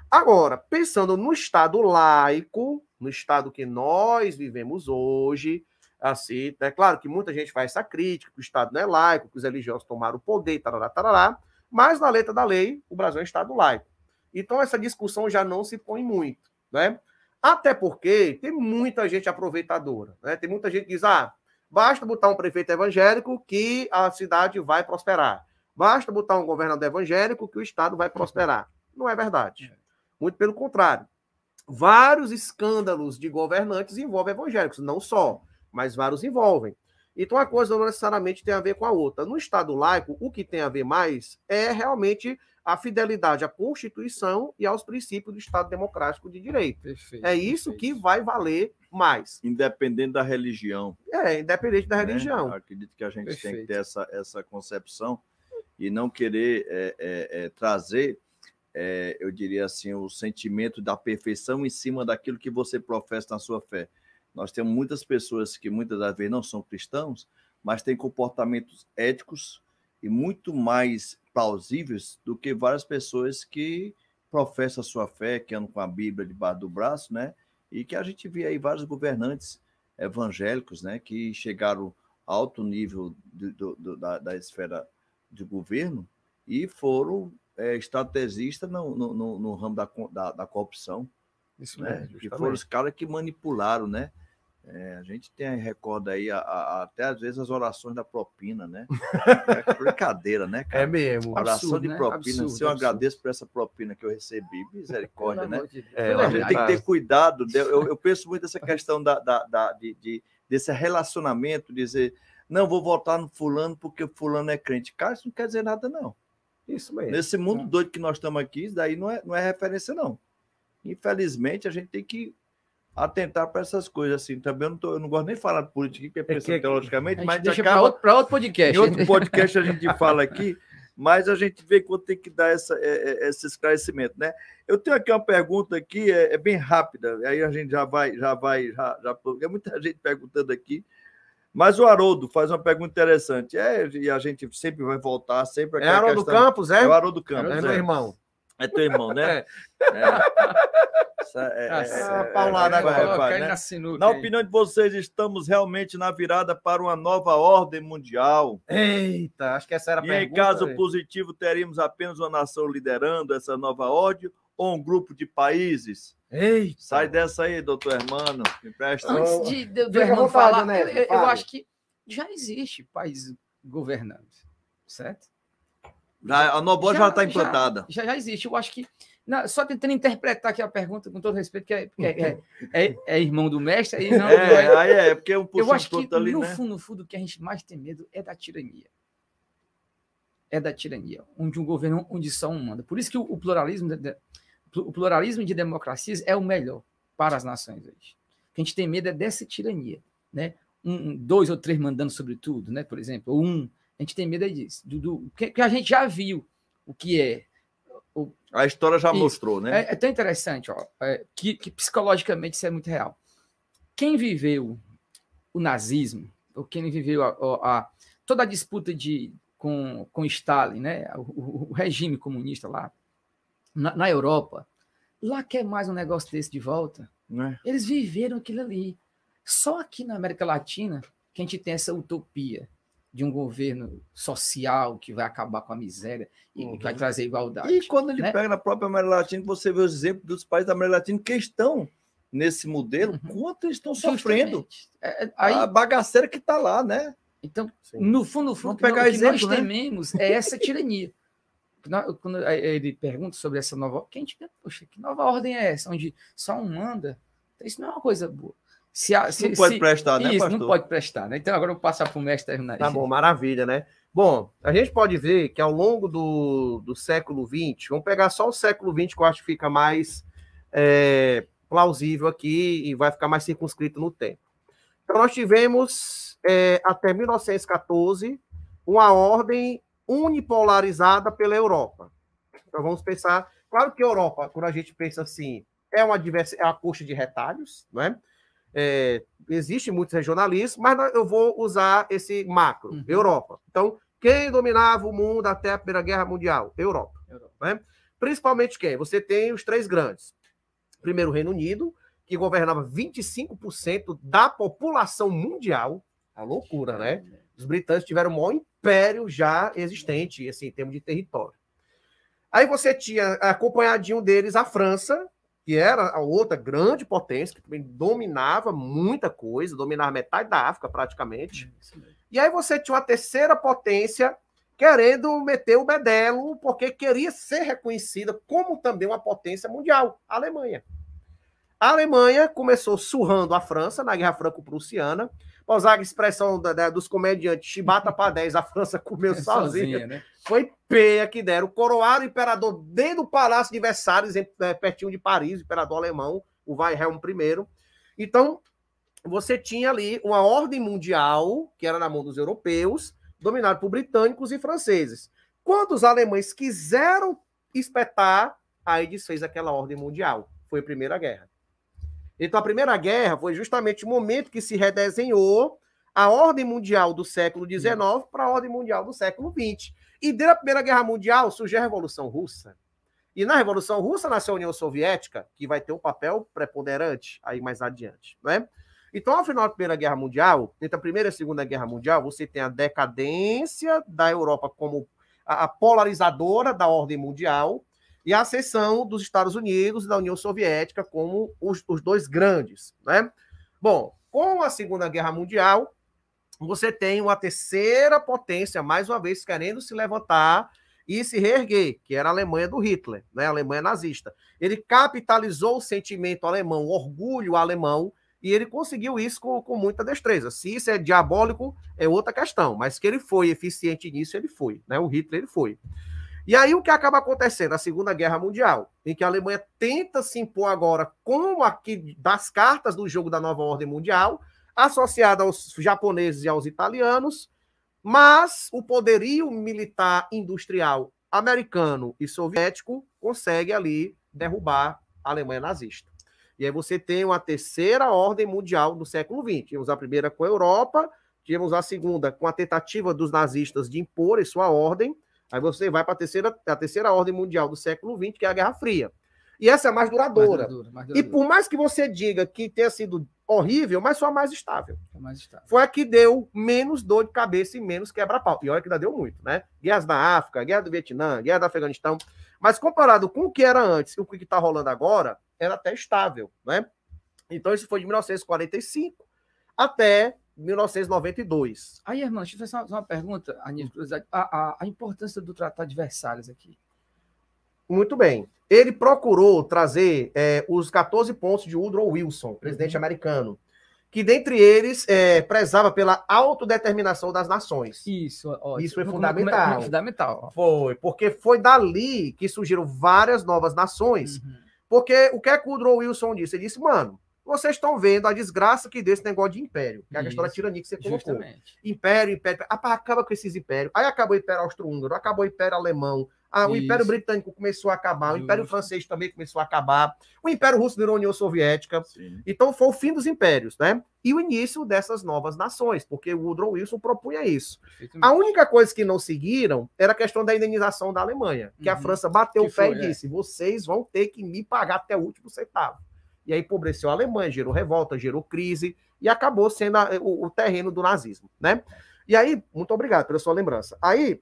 [SPEAKER 3] Agora, pensando no Estado laico, no Estado que nós vivemos hoje, assim, é claro que muita gente faz essa crítica, que o Estado não é laico, que os religiosos tomaram o poder, tarará, tarará, mas na letra da lei, o Brasil é um Estado laico. Então, essa discussão já não se põe muito, né? Até porque tem muita gente aproveitadora, né? Tem muita gente que diz, basta botar um prefeito evangélico que a cidade vai prosperar. Basta botar um governador evangélico que o Estado vai prosperar. Não é verdade. Muito pelo contrário. Vários escândalos de governantes envolvem evangélicos, não só, mas vários envolvem. Então, a coisa não necessariamente tem a ver com a outra. No Estado laico, o que tem a ver mais é realmente a fidelidade à Constituição e aos princípios do Estado Democrático de Direito.
[SPEAKER 2] Perfeito,
[SPEAKER 3] é isso que vai valer mais.
[SPEAKER 1] Independente da religião.
[SPEAKER 3] Independente da religião.
[SPEAKER 1] Eu acredito que a gente
[SPEAKER 2] Perfeito.
[SPEAKER 1] tem que ter essa concepção e não querer trazer, eu diria assim, o sentimento da perfeição em cima daquilo que você professa na sua fé. Nós temos muitas pessoas que muitas das vezes não são cristãos, mas têm comportamentos éticos e muito mais plausíveis do que várias pessoas que professam a sua fé, que andam com a Bíblia debaixo do braço, né? E que a gente vê aí vários governantes evangélicos, né? Que chegaram a alto nível da esfera de governo e foram estrategistas no ramo da corrupção.
[SPEAKER 3] Isso
[SPEAKER 1] né?
[SPEAKER 3] mesmo,
[SPEAKER 1] Que foram os caras que manipularam, né? A gente recorda aí até às vezes as orações da propina, né? É brincadeira, né, cara?
[SPEAKER 3] É mesmo.
[SPEAKER 1] Oração
[SPEAKER 2] Absurdo,
[SPEAKER 1] de
[SPEAKER 2] né?
[SPEAKER 1] propina.
[SPEAKER 2] Absurdo,
[SPEAKER 1] Se eu
[SPEAKER 2] absurdo.
[SPEAKER 1] agradeço por essa propina que eu recebi, misericórdia,
[SPEAKER 2] Pelo
[SPEAKER 1] né?
[SPEAKER 2] amor de Deus.
[SPEAKER 1] A gente tem que ter cuidado. Eu penso muito nessa questão desse relacionamento, dizer, não, vou votar no fulano porque o fulano é crente. Cara, isso não quer dizer nada, não.
[SPEAKER 3] Isso mesmo.
[SPEAKER 1] Nesse mundo doido que nós estamos aqui, isso daí não é referência, não. Infelizmente, a gente tem que atentar para essas coisas assim. Também eu não gosto nem de falar de política, porque pensa teologicamente, mas
[SPEAKER 2] deixa
[SPEAKER 1] acaba...
[SPEAKER 2] para outro podcast.
[SPEAKER 1] Em outro podcast a gente fala aqui, mas a gente vê quando tem que dar esse esclarecimento, né? Eu tenho aqui uma pergunta aqui, é bem rápida, aí a gente já vai, porque muita gente perguntando aqui, mas o Haroldo faz uma pergunta interessante, e a gente sempre vai voltar, sempre...
[SPEAKER 3] É Haroldo Campos, é?
[SPEAKER 1] É o Haroldo Campos,
[SPEAKER 3] É meu irmão.
[SPEAKER 1] É teu irmão, né?
[SPEAKER 3] Paulada agora.
[SPEAKER 1] Né? Na opinião de vocês, estamos realmente na virada para uma nova ordem mundial?
[SPEAKER 3] Eita, acho que essa era a pergunta.
[SPEAKER 1] E em caso positivo, teríamos apenas uma nação liderando essa nova ordem ou um grupo de países?
[SPEAKER 3] Eita.
[SPEAKER 1] Sai dessa aí, doutor Hermano. Me presta.
[SPEAKER 2] Antes do Hermano falar, eu acho que já existe país governando, certo?
[SPEAKER 1] A nova ordem já está implantada.
[SPEAKER 2] Já existe. Eu acho que... só tentando interpretar aqui a pergunta, com todo respeito, que é irmão do mestre. Aí não,
[SPEAKER 1] porque um puxando
[SPEAKER 2] eu acho que,
[SPEAKER 1] ali,
[SPEAKER 2] no
[SPEAKER 1] né?
[SPEAKER 2] fundo, o que a gente mais tem medo é da tirania. É da tirania. Onde um governo, onde só um manda. Por isso que o pluralismo de democracias é o melhor para as nações hoje. O que a gente tem medo é dessa tirania, né? Dois ou três mandando sobre tudo, né? Por exemplo, a gente tem medo disso. Que a gente já viu o que é.
[SPEAKER 1] A história já mostrou, né?
[SPEAKER 2] É tão interessante, que psicologicamente isso é muito real. Quem viveu o nazismo, ou quem viveu toda a disputa com Stalin, né? O regime comunista lá, na Europa, lá quer mais um negócio desse de volta. Eles viveram aquilo ali. Só aqui na América Latina que a gente tem essa utopia de um governo social que vai acabar com a miséria e que vai trazer igualdade.
[SPEAKER 1] E quando ele pega na própria América Latina, você vê os exemplos dos países da América Latina que estão nesse modelo, quanto eles estão sofrendo. A bagaceira que está lá, né?
[SPEAKER 2] Então, no fundo, o que nós tememos é essa tirania. Quando ele pergunta sobre essa nova... Que a gente pensa, poxa, que nova ordem é essa? Onde só um manda? Isso não é uma coisa boa.
[SPEAKER 1] Não pode prestar, né, pastor?
[SPEAKER 2] Não pode prestar, né? Então, agora eu vou passar para o mestre terminar.
[SPEAKER 3] Tá bom, maravilha, né? Bom, a gente pode ver que ao longo do século XX, vamos pegar só o século XX, que eu acho que fica mais plausível aqui e vai ficar mais circunscrito no tempo. Então, nós tivemos, até 1914, uma ordem unipolarizada pela Europa. Então, vamos pensar... Claro que a Europa, quando a gente pensa assim, é a coxa de retalhos, não é? Existe muitos regionalismos, mas eu vou usar esse macro, Europa. Então, quem dominava o mundo até a Primeira Guerra Mundial? Europa. Né? Principalmente quem? Você tem os três grandes. Primeiro, o Reino Unido, que governava 25% da população mundial. A loucura, né? Os britânicos tiveram o maior império já existente, assim, em termos de território. Aí você tinha, acompanhadinho deles, a França, que era a outra grande potência, que também dominava muita coisa, dominava metade da África, praticamente. E aí você tinha uma terceira potência querendo meter o bedelo, porque queria ser reconhecida como também uma potência mundial, a Alemanha. A Alemanha começou surrando a França na Guerra Franco-Prussiana. Para usar a expressão dos comediantes, chibata para 10, a França comeu sozinha. Né? Foi peia que deram. Coroaram o imperador dentro do Palácio de Versalhes, pertinho de Paris, o imperador alemão, o Wilhelm I. Então, você tinha ali uma ordem mundial, que era na mão dos europeus, dominada por britânicos e franceses. Quando os alemães quiseram espetar, aí desfez aquela ordem mundial. Foi a Primeira Guerra. Então, a Primeira Guerra foi justamente o momento que se redesenhou a ordem mundial do século XIX para a ordem mundial do século XX. E desde a Primeira Guerra Mundial surgiu a Revolução Russa. E na Revolução Russa nasceu a União Soviética, que vai ter um papel preponderante aí mais adiante. Né? Então, ao final da Primeira Guerra Mundial, entre a Primeira e a Segunda Guerra Mundial, você tem a decadência da Europa como a polarizadora da ordem mundial, e a ascensão dos Estados Unidos e da União Soviética como os dois grandes. Né? Bom, com a Segunda Guerra Mundial, você tem uma terceira potência, mais uma vez, querendo se levantar e se reerguer, que era a Alemanha do Hitler, né? A Alemanha nazista. Ele capitalizou o sentimento alemão, o orgulho alemão, e ele conseguiu isso com muita destreza. Se isso é diabólico, é outra questão, mas que ele foi eficiente nisso, ele foi. Né? O Hitler, ele foi. E aí o que acaba acontecendo? A Segunda Guerra Mundial, em que a Alemanha tenta se impor agora como aqui das cartas do jogo da nova ordem mundial, associada aos japoneses e aos italianos, mas o poderio militar industrial americano e soviético consegue ali derrubar a Alemanha nazista. E aí você tem uma terceira ordem mundial do século XX. Tínhamos a primeira com a Europa, tínhamos a segunda com a tentativa dos nazistas de impor sua ordem. Aí você vai para a terceira ordem mundial do século XX, que é a Guerra Fria. E essa é a mais duradoura. Mais duradoura. E por mais que você diga que tenha sido horrível, mas foi a mais estável. Foi a que deu menos dor de cabeça e menos quebra-pau. E olha que ainda deu muito, né? Guerras na África, Guerra do Vietnã, Guerra do Afeganistão. Mas comparado com o que era antes e o que está rolando agora, era até estável, né? Então isso foi de 1945 até 1992.
[SPEAKER 2] Aí, irmão, deixa eu fazer uma pergunta, a importância do Tratado de Versalhes aqui.
[SPEAKER 3] Muito bem. Ele procurou trazer os 14 pontos de Woodrow Wilson, presidente americano, que dentre eles prezava pela autodeterminação das nações.
[SPEAKER 2] Isso
[SPEAKER 3] foi fundamental.
[SPEAKER 2] Fundamental.
[SPEAKER 3] Foi, porque foi dali que surgiram várias novas nações. Porque o que é que o Woodrow Wilson disse? Ele disse, mano, vocês estão vendo a desgraça que desse negócio de império, que é a questão da tirania que você colocou. Justamente. Império, acaba com esses impérios. Aí acabou o Império Austro-Húngaro, acabou o Império Alemão, O Império Britânico começou a acabar, o Império Francês também começou a acabar, o Império Russo virou União Soviética. Sim. Então foi o fim dos impérios, né? E o início dessas novas nações, porque o Woodrow Wilson propunha isso. A única coisa que não seguiram era a questão da indenização da Alemanha, que a França bateu o pé e disse, vocês vão ter que me pagar até o último centavo. E aí empobreceu a Alemanha, gerou revolta, gerou crise, e acabou sendo o terreno do nazismo, né? E aí, muito obrigado pela sua lembrança. Aí,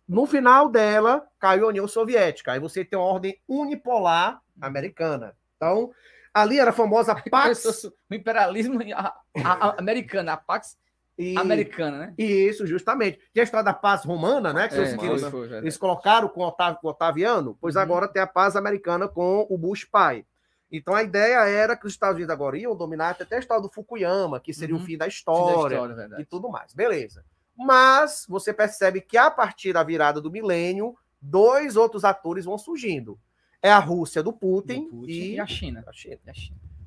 [SPEAKER 3] no final dela, caiu a União Soviética. Aí você tem uma ordem unipolar americana. Então, ali era a famosa Pax...
[SPEAKER 2] O imperialismo americano, a Pax americana, né?
[SPEAKER 3] Isso, justamente. Tem a história da paz romana, né? Que eles colocaram com o Otaviano, pois agora tem a paz americana com o Bush pai. Então a ideia era que os Estados Unidos agora iam dominar até a história do Fukuyama, que seria o fim da história e tudo mais. Beleza. Mas você percebe que a partir da virada do milênio, 2 outros atores vão surgindo. É a Rússia do Putin
[SPEAKER 2] e a China.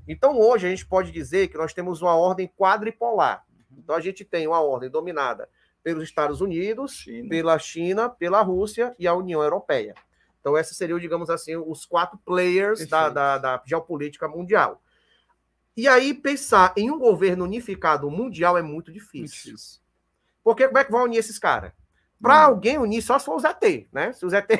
[SPEAKER 3] Então hoje a gente pode dizer que nós temos uma ordem quadripolar. Então a gente tem uma ordem dominada pelos Estados Unidos, pela China, pela Rússia e a União Europeia. Então esses seriam, digamos assim, os 4 players da geopolítica mundial. E aí pensar em um governo unificado mundial é muito difícil. Porque como é que vai unir esses caras? Para alguém unir, só se for o ZT, né? Se o ZT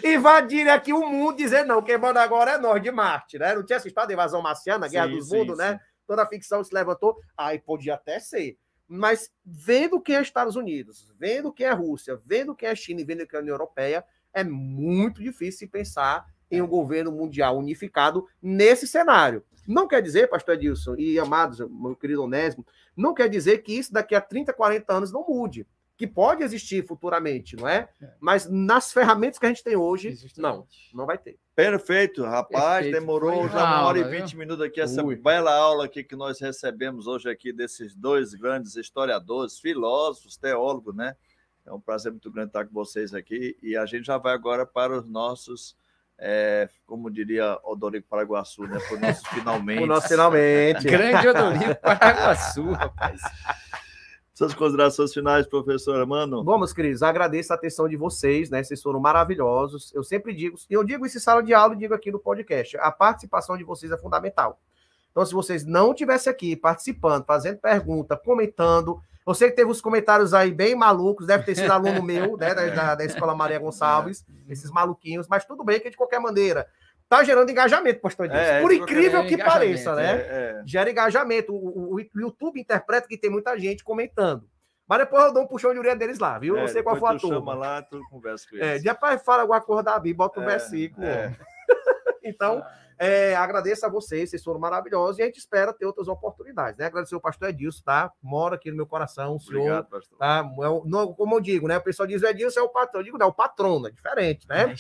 [SPEAKER 3] invadirem aqui o mundo, dizer, não, quem manda agora é nós, de Marte, né? Não tinha assistido a Invasão Marciana, a Guerra dos Mundos, né? Toda a ficção se levantou. Aí podia até ser. Mas vendo quem é Estados Unidos, vendo quem é Rússia, vendo quem é China e vendo quem é a União Europeia, é muito difícil pensar em um governo mundial unificado nesse cenário. Não quer dizer, pastor Edilson e amados, meu querido Onésimo, não quer dizer que isso daqui a 30, 40 anos não mude. Que pode existir futuramente, não é? Mas nas ferramentas que a gente tem hoje, não vai ter.
[SPEAKER 1] Perfeito, rapaz. Demorou já 1h20 minutos aqui, essa bela aula aqui que nós recebemos hoje aqui desses 2 grandes historiadores, filósofos, teólogos, né? É um prazer muito grande estar com vocês aqui. E a gente já vai agora para os nossos... como diria Odorico Paraguaçu, né? Por nosso finalmente.
[SPEAKER 3] Por nosso finalmente.
[SPEAKER 2] Grande Odorico Paraguaçu, rapaz.
[SPEAKER 1] Suas considerações finais, professor Mano?
[SPEAKER 3] Bom, meus queridos, agradeço a atenção de vocês, né? Vocês foram maravilhosos. Eu sempre digo, e eu digo isso em sala de aula e digo aqui no podcast, a participação de vocês é fundamental. Então, se vocês não estivessem aqui participando, fazendo pergunta, comentando, eu sei que teve uns comentários aí bem malucos, deve ter sido aluno meu, né, da Escola Maria Gonçalves, esses maluquinhos, mas tudo bem que de qualquer maneira tá gerando engajamento, pastor Edilson. Por incrível que pareça, né? Gera engajamento. O YouTube interpreta que tem muita gente comentando. Mas depois eu dou um puxão de orelha deles lá, viu? Não sei qual foi a turma.
[SPEAKER 1] Chama lá, tu conversa com eles.
[SPEAKER 3] Depois fala alguma coisa da Bíblia, bota um versículo. Então, agradeço a vocês foram maravilhosos e a gente espera ter outras oportunidades, né? Agradecer ao pastor Edilson, tá? Mora aqui no meu coração, o senhor. Obrigado, pastor. Tá? Como eu digo, né? O pessoal diz, o Edilson é o patrão. Eu digo, não, é o patrono, é diferente, né?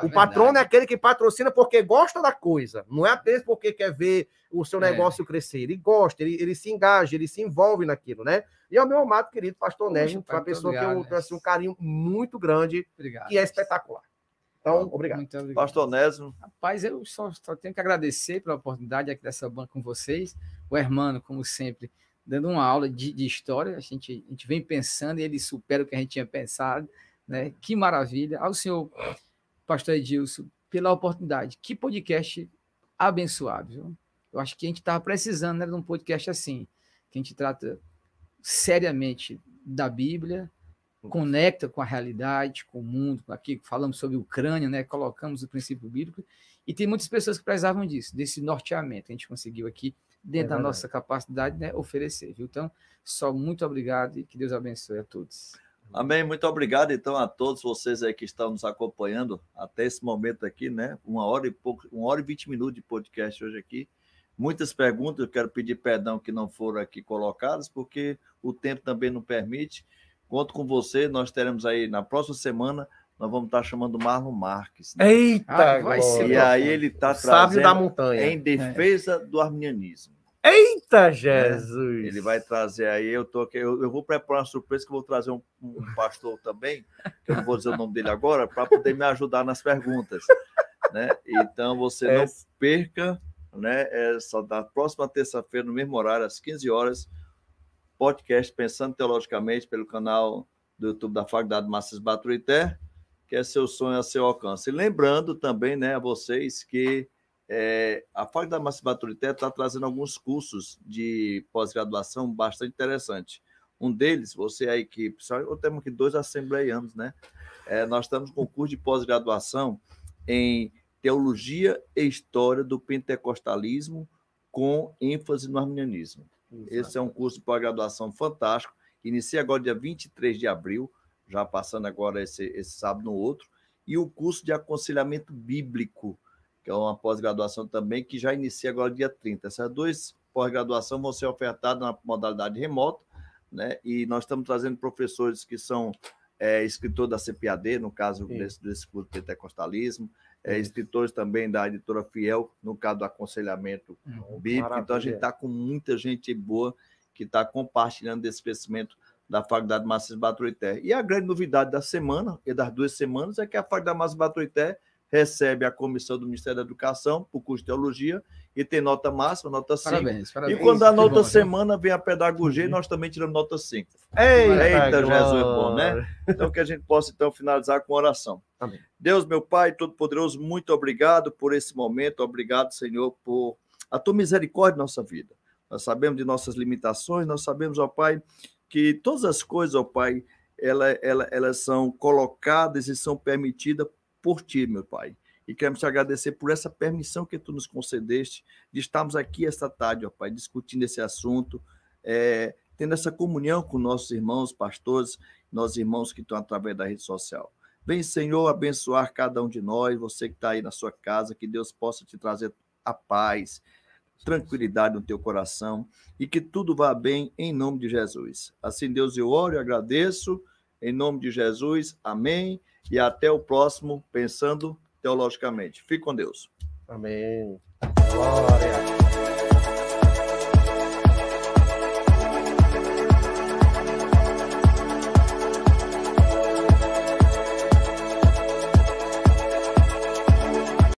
[SPEAKER 3] O patrono é aquele que patrocina porque gosta da coisa, não é apenas porque quer ver o seu negócio crescer. Ele gosta, ele se engaja, ele se envolve naquilo, né? E é o meu amado querido pastor Nésio, uma pessoa que eu tenho assim, um carinho muito grande, que é espetacular. Então, obrigado.
[SPEAKER 2] Muito obrigado.
[SPEAKER 1] Pastor Onésimo.
[SPEAKER 2] Rapaz, eu só tenho que agradecer pela oportunidade aqui dessa banca com vocês. O Hermano, como sempre, dando uma aula de história. A gente vem pensando e ele supera o que a gente tinha pensado, né? Que maravilha. Ao senhor, pastor Edilson, pela oportunidade. Que podcast abençoado, viu? Eu acho que a gente estava precisando, né, de um podcast assim, que a gente trata seriamente da Bíblia, conecta com a realidade, com o mundo, com aquilo que falamos sobre Ucrânia, né? Colocamos o princípio bíblico, e tem muitas pessoas que precisavam disso, desse norteamento. A gente conseguiu aqui, dentro da nossa capacidade, né, oferecer, viu? Então, só muito obrigado e que Deus abençoe a todos.
[SPEAKER 1] Amém, muito obrigado, então, a todos vocês aí que estão nos acompanhando até esse momento aqui, né? 1h20 minutos de podcast hoje aqui. Muitas perguntas, eu quero pedir perdão que não foram aqui colocadas, porque o tempo também não permite. Conto com você, nós teremos aí na próxima semana, nós vamos estar chamando o Marlon Marques.
[SPEAKER 3] Né? Eita!
[SPEAKER 1] Vai ser e aí ele está
[SPEAKER 3] trazendo da montanha.
[SPEAKER 1] Em defesa do arminianismo.
[SPEAKER 3] Eita, Jesus!
[SPEAKER 1] Ele vai trazer aí, eu vou preparar uma surpresa que eu vou trazer um pastor também, que eu não vou dizer o nome dele agora, para poder me ajudar nas perguntas. Né? Então você não perca, né? Só da próxima terça-feira, no mesmo horário, às 15 horas, podcast Pensando Teologicamente pelo canal do YouTube da Faculdade Márcio Baturité que é seu sonho a seu alcance. E lembrando também, né, a vocês que a Faculdade Márcio Baturité está trazendo alguns cursos de pós-graduação bastante interessantes. Um deles, você aí que... Eu temos aqui 2 assembleianos, né? Nós estamos com um curso de pós-graduação em Teologia e História do Pentecostalismo com ênfase no arminianismo. Exato. Esse é um curso de pós-graduação fantástico. Inicia agora dia 23 de abril, já passando agora esse sábado no outro. E o curso de aconselhamento bíblico, que é uma pós-graduação também, que já inicia agora dia 30. Essas 2 pós-graduações vão ser ofertadas na modalidade remota, né? E nós estamos trazendo professores que são escritores da CPAD, no caso desse curso de pentecostalismo, escritores também da editora Fiel, no caso do aconselhamento bíblico. Maravilha. Então, a gente está com muita gente boa que está compartilhando desse crescimento da Faculdade Márcio Baturité. E a grande novidade da semana, e das 2 semanas, é que a Faculdade Márcio Baturité recebe a comissão do Ministério da Educação para o curso de Teologia e tem nota máxima, nota 5. Parabéns. E quando a nota semana vem a pedagogia, nós também tiramos nota 5. Eita, Jesus é bom, né? Então, que a gente possa então finalizar com oração. Amém. Deus, meu Pai Todo-Poderoso, muito obrigado por esse momento. Obrigado, Senhor, por a tua misericórdia na nossa vida. Nós sabemos de nossas limitações, nós sabemos, ó Pai, que todas as coisas, ó Pai, elas são colocadas e são permitidas por Ti, meu Pai. E queremos te agradecer por essa permissão que Tu nos concedeste de estarmos aqui esta tarde, ó Pai, discutindo esse assunto, tendo essa comunhão com nossos irmãos, pastores, nossos irmãos que estão através da rede social. Vem, Senhor, abençoar cada um de nós, você que está aí na sua casa, que Deus possa te trazer a paz, tranquilidade no teu coração e que tudo vá bem em nome de Jesus. Assim, Deus, eu oro e agradeço em nome de Jesus. Amém. E até o próximo Pensando Teologicamente. Fique com Deus.
[SPEAKER 3] Amém. Glória.